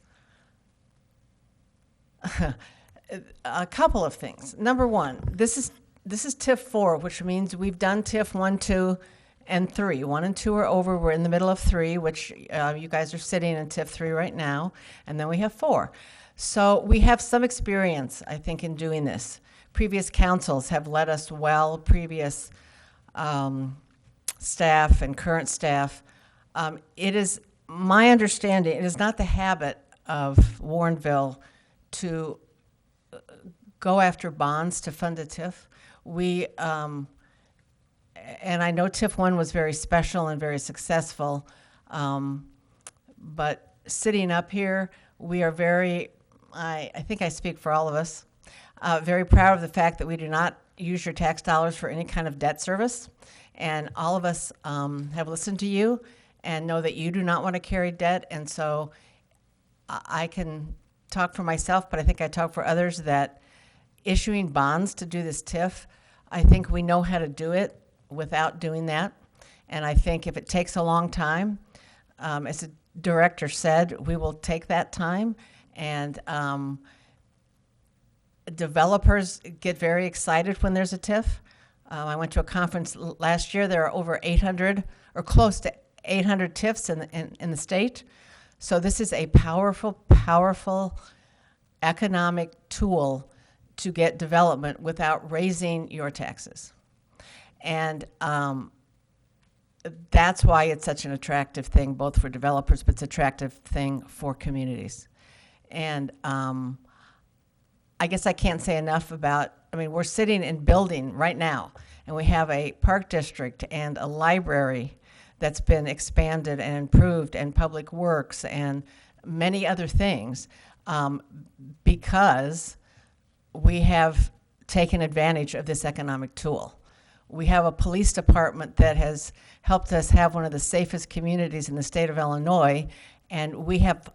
A couple of things. Number one, this is TIF 4, which means we've done TIF 1, 2, and 3. 1 and 2 are over. We're in the middle of 3, which you guys are sitting in TIF 3 right now, and then we have 4. So we have some experience, I think, in doing this. Previous councils have led us well, previous staff and current staff. It is my understanding, it is not the habit of Warrenville to go after bonds to fund a TIF. We, and I know TIF 1 was very special and very successful, but sitting up here, we are very, I think I speak for all of us, very proud of the fact that we do not use your tax dollars for any kind of debt service. And all of us have listened to you and know that you do not want to carry debt. And so I can talk for myself, but I think I talk for others that issuing bonds to do this TIF, I think we know how to do it without doing that. And I think if it takes a long time, as the director said, we will take that time. And developers get very excited when there's a TIF. I went to a conference last year. There are over 800 or close to 800 TIFs in the state. So this is a powerful, powerful economic tool to get development without raising your taxes. And that's why it's such an attractive thing, both for developers, but it's an attractive thing for communities. And I guess I can't say enough about, I mean, we're sitting in building right now, and we have a park district and a library that's been expanded and improved, and public works and many other things, because we have taken advantage of this economic tool. We have a police department that has helped us have one of the safest communities in the state of Illinois, and we have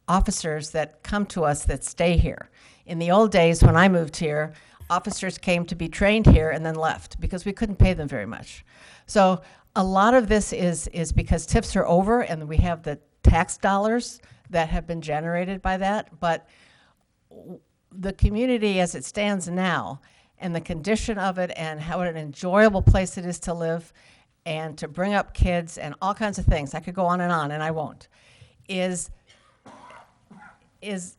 officers that come to us that stay here. In the old days, when I moved here, officers came to be trained here and then left because we couldn't pay them very much. So a lot of this is because TIFs are over and we have the tax dollars that have been generated by that, but the community as it stands now and the condition of it and how an enjoyable place it is to live and to bring up kids and all kinds of things, I could go on and I won't, is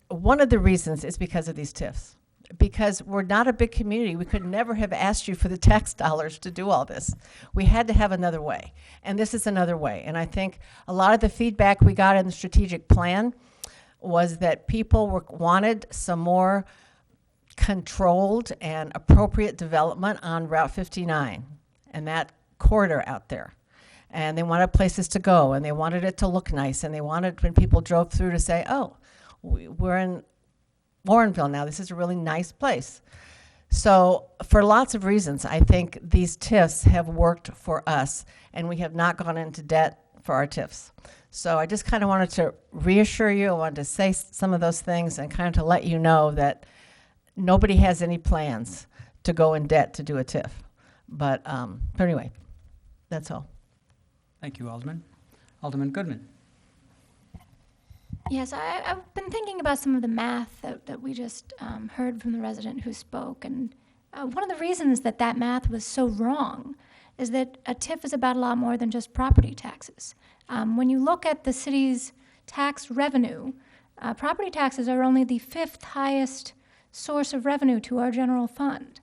one of the reasons is because of these TIFs. Because we're not a big community, we could never have asked you for the tax dollars to do all this. We had to have another way, and this is another way. And I think a lot of the feedback we got in the strategic plan was that people wanted some more controlled and appropriate development on Route 59 and that corridor out there. And they wanted places to go, and they wanted it to look nice, and they wanted when people drove through to say, oh, we're in Warrenville now. This is a really nice place. So for lots of reasons, I think these TIFs have worked for us, and we have not gone into debt for our TIFs. So I just kind of wanted to reassure you. I wanted to say some of those things and kind of to let you know that nobody has any plans to go in debt to do a TIF. But anyway, that's all. Thank you, Alderman. Alderman Goodman. Yes, I've been thinking about some of the math that we just heard from the resident who spoke, and one of the reasons that math was so wrong is that a TIF is about a lot more than just property taxes. When you look at the city's tax revenue, property taxes are only the 5th highest source of revenue to our general fund.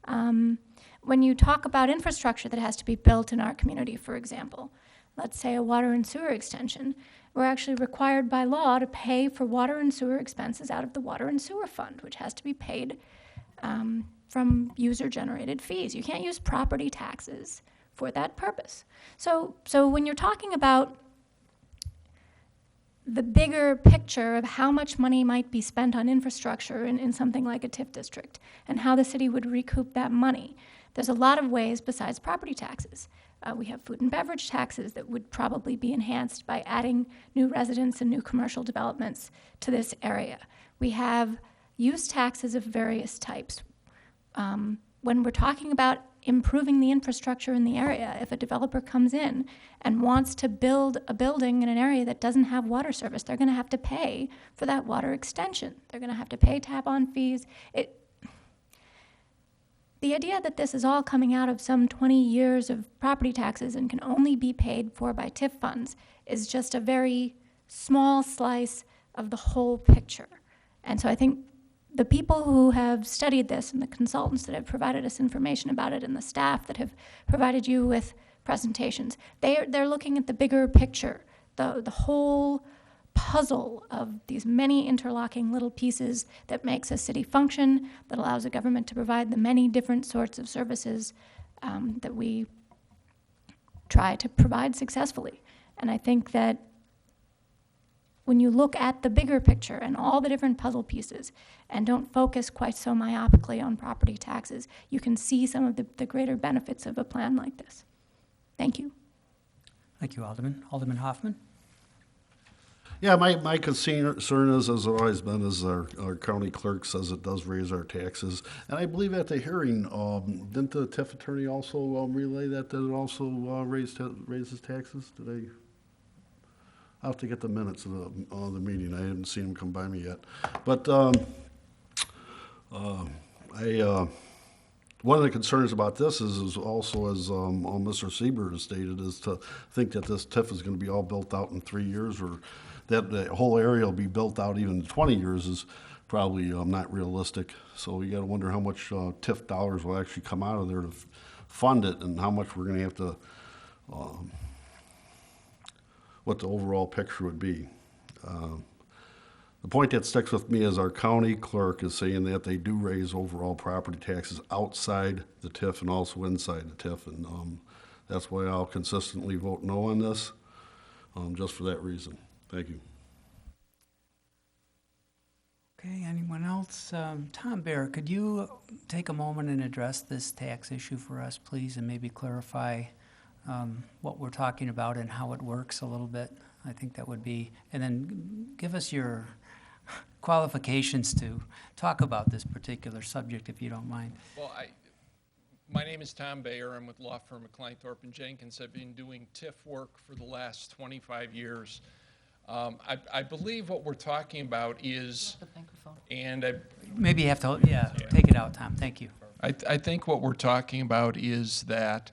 When you talk about infrastructure that has to be built in our community, for example, let's say a water and sewer extension, we're actually required by law to pay for water and sewer expenses out of the water and sewer fund, which has to be paid from user-generated fees. You can't use property taxes for that purpose. So when you're talking about the bigger picture of how much money might be spent on infrastructure in something like a TIF district and how the city would recoup that money, there's a lot of ways besides property taxes. We have food and beverage taxes that would probably be enhanced by adding new residents and new commercial developments to this area. We have use taxes of various types. When we're talking about improving the infrastructure in the area. If a developer comes in and wants to build a building in an area that doesn't have water service, they're going to have to pay for that water extension. They're going to have to pay tap-on fees. The idea that this is all coming out of some 20 years of property taxes and can only be paid for by TIF funds is just a very small slice of the whole picture. And so I think the people who have studied this and the consultants that have provided us information about it and the staff that have provided you with presentations, they're looking at the bigger picture, the whole puzzle of these many interlocking little pieces that makes a city function, that allows a government to provide the many different sorts of services that we try to provide successfully. And I think that when you look at the bigger picture and all the different puzzle pieces and don't focus quite so myopically on property taxes, you can see some of the greater benefits of a plan like this. Thank you. Thank you, Alderman. Alderman Hoffman? Yeah, my concern is, as it always been, is our county clerk says it does raise our taxes. And I believe at the hearing, didn't the TIF attorney also relay that it also raises taxes? I'll have to get the minutes of the meeting. I haven't seen him come by me yet. But one of the concerns about this is also, as Mr. Seibert has stated, is to think that this TIF is going to be all built out in 3 years, or that the whole area will be built out even in 20 years is probably not realistic. So you got to wonder how much TIF dollars will actually come out of there to fund it, and how much we're going to have to, what the overall picture would be. The point that sticks with me is our county clerk is saying that they do raise overall property taxes outside the TIF and also inside the TIF, and that's why I'll consistently vote no on this, just for that reason. Thank you. Okay, anyone else? Tom Baer, could you take a moment and address this tax issue for us, please, and maybe clarify what we're talking about and how it works a little bit? I think that would be, and then give us your qualifications to talk about this particular subject, if you don't mind. Well, my name is Tom Bayer. I'm with law firm of Kleinthorpe and Jenkins. I've been doing TIF work for the last 25 years. I believe what we're talking about is, and maybe you have to, take it out, Tom. Thank you. I think what we're talking about is that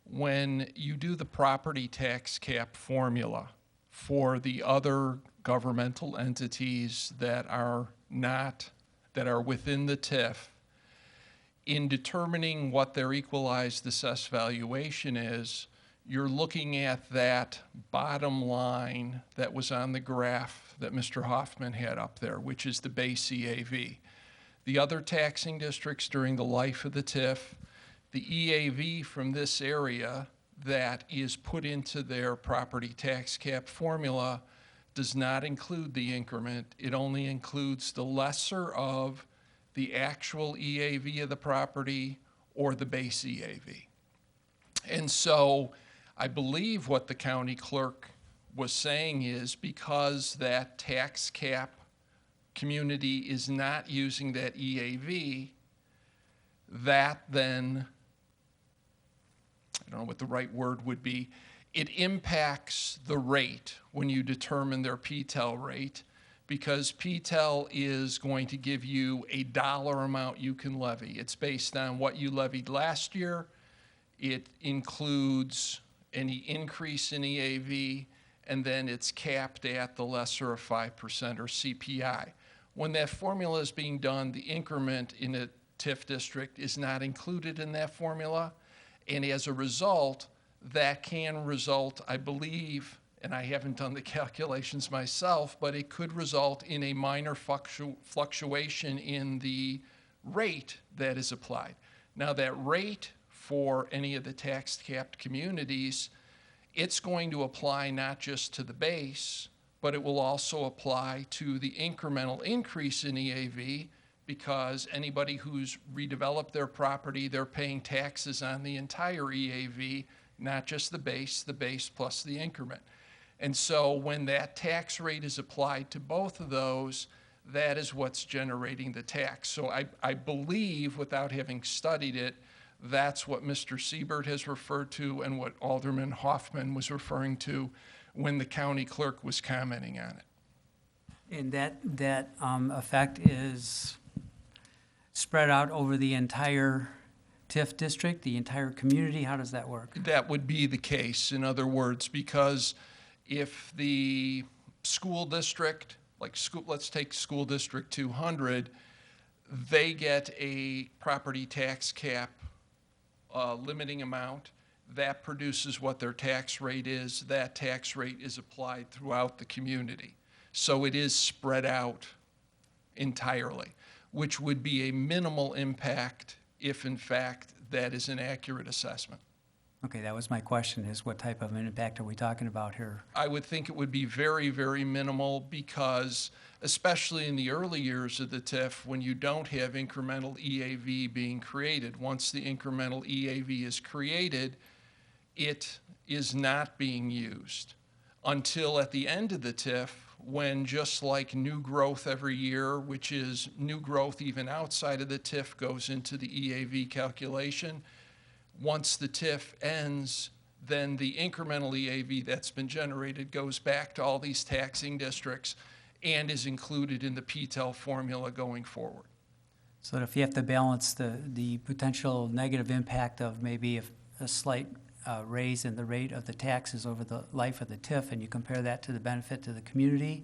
when you do the property tax cap formula for the other governmental entities that are within the TIF, in determining what their equalized assessed valuation is, you're looking at that bottom line that was on the graph that Mr. Hoffman had up there, which is the base EAV. The other taxing districts during the life of the TIF, the EAV from this area that is put into their property tax cap formula does not include the increment. It only includes the lesser of the actual EAV of the property or the base EAV. And so I believe what the county clerk was saying is, because that tax cap community is not using that EAV, that then, I don't know what the right word would be, it impacts the rate when you determine their PTEL rate, because PTEL is going to give you a dollar amount you can levy. It's based on what you levied last year. It includes any increase in EAV, and then it's capped at the lesser of 5% or CPI. When that formula is being done, the increment in a TIF district is not included in that formula, and as a result, that can result, I believe, and I haven't done the calculations myself, but it could result in a minor fluctuation in the rate that is applied. Now, that rate for any of the tax-capped communities, it's going to apply not just to the base, but it will also apply to the incremental increase in EAV, because anybody who's redeveloped their property, they're paying taxes on the entire EAV, not just the base plus the increment. And so when that tax rate is applied to both of those, that is what's generating the tax. So I believe, without having studied it, That's what Mr. Seibert has referred to and what Alderman Hoffman was referring to when the county clerk was commenting on it. And that effect is spread out over the entire TIF district, the entire community? How does that work? That would be the case, in other words, because if the school district, let's take School District 200, they get a property tax cap limiting amount. That produces what their tax rate is. That tax rate is applied throughout the community. So it is spread out entirely, which would be a minimal impact if, in fact, that is an accurate assessment. Okay, that was my question, is what type of an impact are we talking about here? I would think it would be very, very minimal because, especially in the early years of the TIF, when you don't have incremental EAV being created, once the incremental EAV is created, it is not being used until at the end of the TIF, when just like new growth every year, which is new growth even outside of the TIF, goes into the EAV calculation. Once the TIF ends, then the incremental EAV that's been generated goes back to all these taxing districts and is included in the PTEL formula going forward. So if you have to balance the potential negative impact of maybe a slight raise in the rate of the taxes over the life of the TIF, and you compare that to the benefit to the community,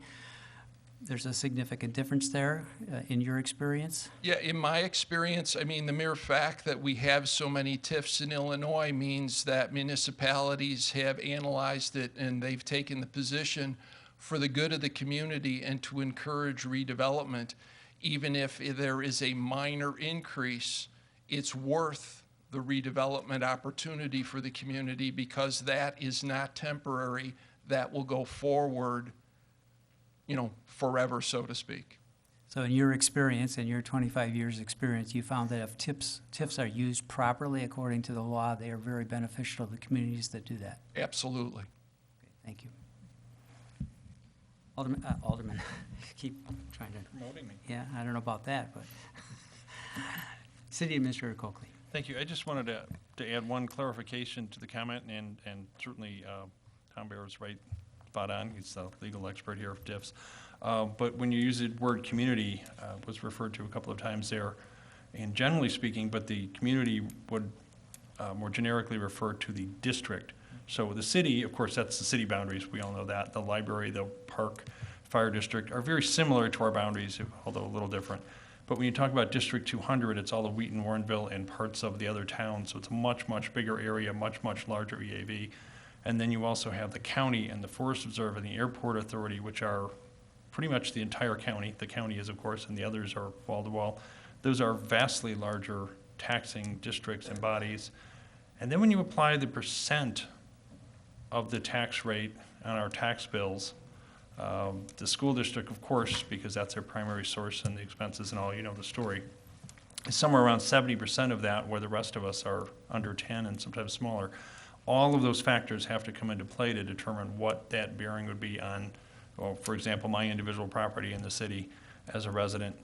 there's a significant difference there in your experience? Yeah, in my experience, I mean, the mere fact that we have so many TIFs in Illinois means that municipalities have analyzed it and they've taken the position for the good of the community and to encourage redevelopment. Even if there is a minor increase, it's worth the redevelopment opportunity for the community because that is not temporary. That will go forward, forever, so to speak. So in your experience, in your 25 years' experience, you found that if TIFs are used properly according to the law, they are very beneficial to the communities that do that. Absolutely. Okay, thank you. Alderman, keep trying to. Promoting me. Yeah, I don't know about that, but. City Administrator Coakley. Thank you. I just wanted to add one clarification to the comment, and certainly Tom Bear is right, spot on. He's the legal expert here of TIFs. But when you use the word community, was referred to a couple of times there, and generally speaking, but the community would more generically refer to the district. So the city, of course, that's the city boundaries. We all know that. The library, the park, fire district are very similar to our boundaries, although a little different. But when you talk about District 200, it's all of Wheaton, Warrenville, and parts of the other towns. So it's a much, much bigger area, much, much larger EAV. And then you also have the county and the Forest Reserve and the Airport Authority, which are pretty much the entire county. The county is, of course, and the others are wall-to-wall. Those are vastly larger taxing districts and bodies. And then when you apply the percent of the tax rate on our tax bills, the school district, of course, because that's their primary source and the expenses and all, you know the story, is somewhere around 70% of that, where the rest of us are under 10 and sometimes smaller. All of those factors have to come into play to determine what that bearing would be on, well, for example, my individual property in the city as a resident.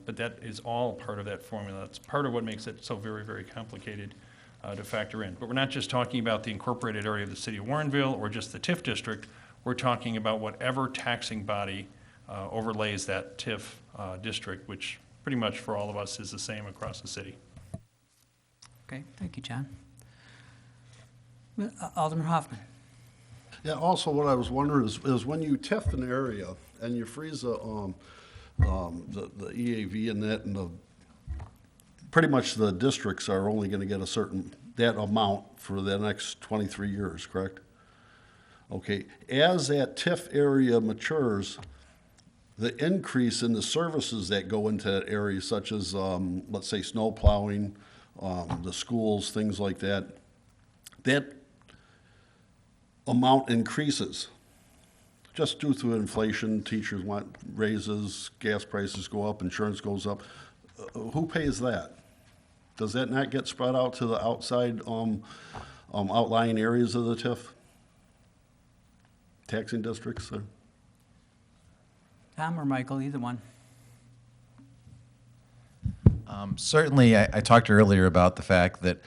But that is all part of that formula. That's part of what makes it so very, very complicated to factor in. But we're not just talking about the incorporated area of the city of Warrenville or just the TIF district. We're talking about whatever taxing body overlays that TIF district, which pretty much for all of us is the same across the city. Okay, thank you, John. Alderman Hoffman. Yeah, also what I was wondering is when you TIF an area and you freeze the EAV in that, and pretty much the districts are only going to get that amount for the next 23 years, correct? Okay, as that TIF area matures, the increase in the services that go into that area, such as, let's say, snow plowing, the schools, things like that, that amount increases just due to inflation. Teachers want raises, gas prices go up, insurance goes up. Who pays that? Does that not get spread out to the outside outlying areas of the TIF? Taxing districts? Tom or Michael, either one. Certainly, I talked earlier about the fact that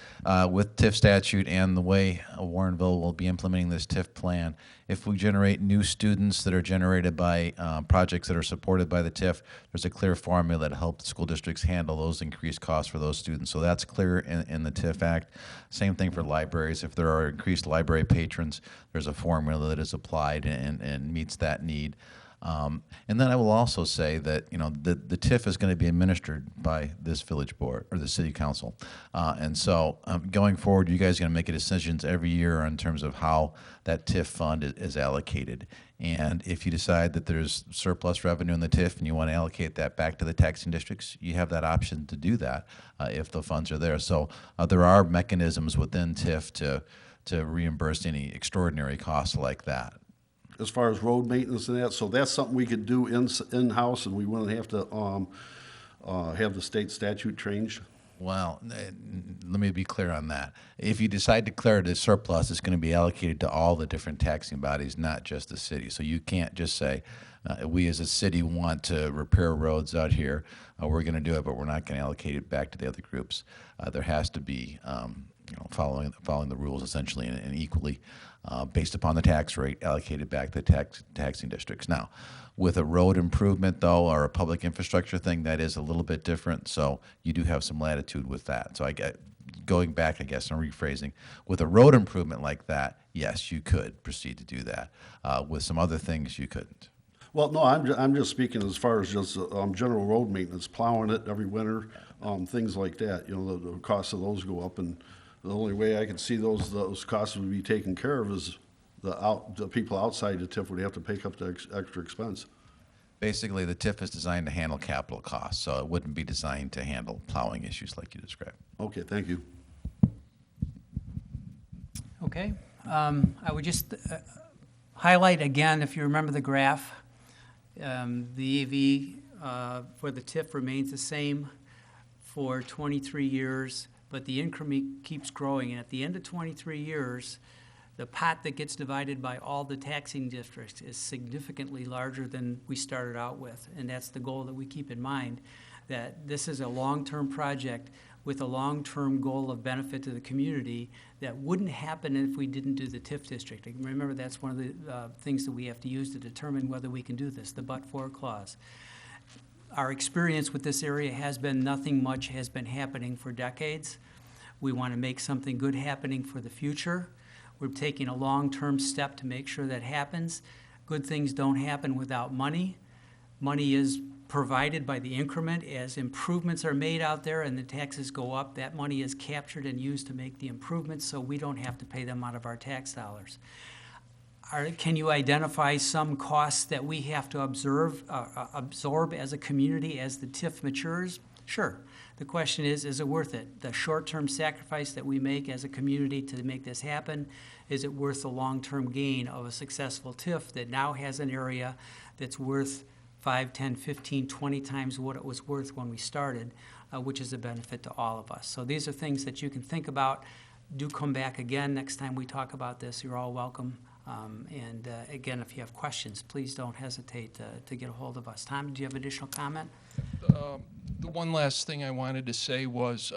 with TIF statute and the way Warrenville will be implementing this TIF plan, if we generate new students that are generated by projects that are supported by the TIF, there's a clear formula that helps school districts handle those increased costs for those students. So that's clear in the TIF Act. Same thing for libraries. If there are increased library patrons, there's a formula that is applied and meets that need. And then I will also say that the TIF is going to be administered by this village board or the city council, and so going forward, you guys are going to make decisions every year in terms of how that TIF fund is allocated. And if you decide that there's surplus revenue in the TIF and you want to allocate that back to the taxing districts, you have that option to do that if the funds are there. So there are mechanisms within TIF to reimburse any extraordinary costs like that. As far as road maintenance and that, so that's something we could do in-house, and we wouldn't have to have the state statute changed? Well, let me be clear on that. If you decide to declare it as surplus, it's going to be allocated to all the different taxing bodies, not just the city. So you can't just say, we as a city want to repair roads out here, we're going to do it, but we're not going to allocate it back to the other groups. There has to be following the rules essentially and equally based upon the tax rate allocated back to the taxing districts. Now, with a road improvement though, or a public infrastructure thing, that is a little bit different. So you do have some latitude with that. So going back, I guess, and rephrasing, with a road improvement like that, yes, you could proceed to do that. With some other things, you couldn't. Well, no, I'm just speaking as far as just general road maintenance, plowing it every winter, things like that. The costs of those go up, and the only way I could see those costs would be taken care of is the people outside the TIF would have to pick up the extra expense. Basically, the TIF is designed to handle capital costs, so it wouldn't be designed to handle plowing issues like you described. Okay, thank you. Okay. I would just highlight again, if you remember the graph, the EV for the TIF remains the same for 23 years, but the increment keeps growing. And at the end of 23 years, the pot that gets divided by all the taxing districts is significantly larger than we started out with. And that's the goal that we keep in mind, that this is a long-term project with a long-term goal of benefit to the community that wouldn't happen if we didn't do the TIF district. And remember, that's one of the things that we have to use to determine whether we can do this, the but-for clause. Our experience with this area has been nothing much has been happening for decades. We want to make something good happening for the future. We're taking a long-term step to make sure that happens. Good things don't happen without money. Money is provided by the increment. As improvements are made out there and the taxes go up, that money is captured and used to make the improvements so we don't have to pay them out of our tax dollars. Can you identify some costs that we have to absorb as a community as the TIF matures? Sure. The question is it worth it? The short-term sacrifice that we make as a community to make this happen, is it worth the long-term gain of a successful TIF that now has an area that's worth 5, 10, 15, 20 times what it was worth when we started, which is a benefit to all of us. So these are things that you can think about. Do come back again next time we talk about this. You're all welcome. And again, if you have questions, please don't hesitate to get a hold of us. Tom, do you have additional comment? The one last thing I wanted to say was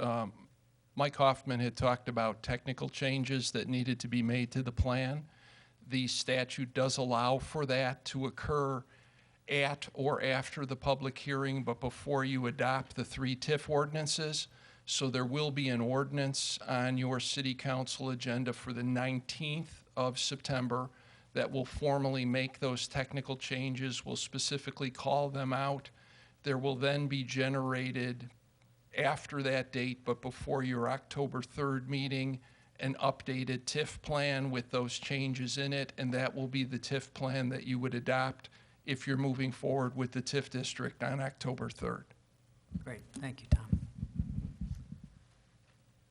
Mike Hoffman had talked about technical changes that needed to be made to the plan. The statute does allow for that to occur at or after the public hearing, but before you adopt the 3 TIF ordinances. So there will be an ordinance on your city council agenda for the 19th of September that will formally make those technical changes. We'll specifically call them out. There will then be generated after that date, but before your October 3rd meeting, an updated TIF plan with those changes in it, and that will be the TIF plan that you would adopt if you're moving forward with the TIF district on October 3rd. Great. Thank you, Tom.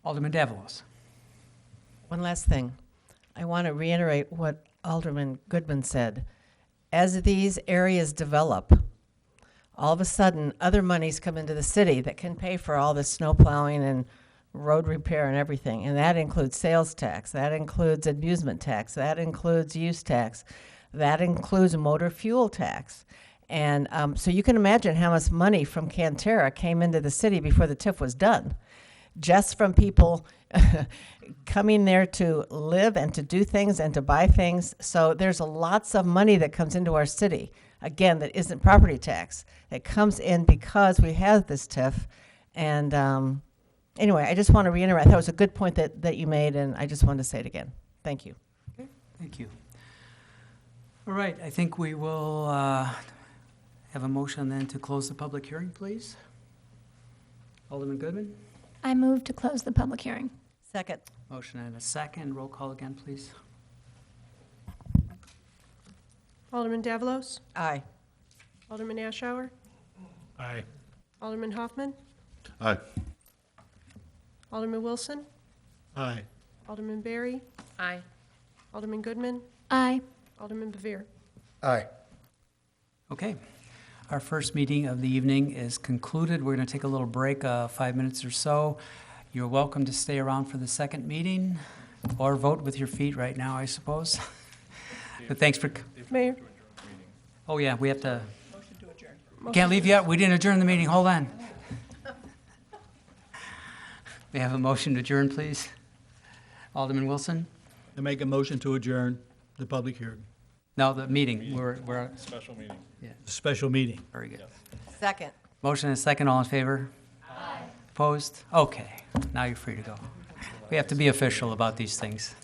Alderman Davalos. One last thing. I want to reiterate what Alderman Goodman said. As these areas develop, all of a sudden, other monies come into the city that can pay for all this snow plowing and road repair and everything. And that includes sales tax, that includes amusement tax, that includes use tax, that includes motor fuel tax. And so you can imagine how much money from Cantera came into the city before the TIF was done, just from people coming there to live and to do things and to buy things. So there's lots of money that comes into our city, again, that isn't property tax, that comes in because we have this TIF. And anyway, I just want to reiterate, that was a good point that you made, and I just wanted to say it again. Thank you. Okay, thank you. All right, I think we will have a motion then to close the public hearing, please. Alderman Goodman? I move to close the public hearing. Second. Motion and a second. Roll call again, please. Alderman Davalos? Aye. Alderman Ashour? Aye. Alderman Hoffman? Aye. Alderman Wilson? Aye. Alderman Berry? Aye. Alderman Goodman? Aye. Alderman Bevere? Aye. Okay. Our first meeting of the evening is concluded. We're going to take a little break, 5 minutes or so. You're welcome to stay around for the second meeting or vote with your feet right now, I suppose. But thanks for, Mayor? oh yeah, we have to. Can't leave yet. We didn't adjourn the meeting. Hold on. We have a motion to adjourn, please. Alderman Wilson? I make a motion to adjourn the public hearing, No, the meeting. We're Special meeting. the special meeting. very good. Second. Motion and a second. All in favor? Aye. Opposed? Okay. Now you're free to go. We have to be official about these things.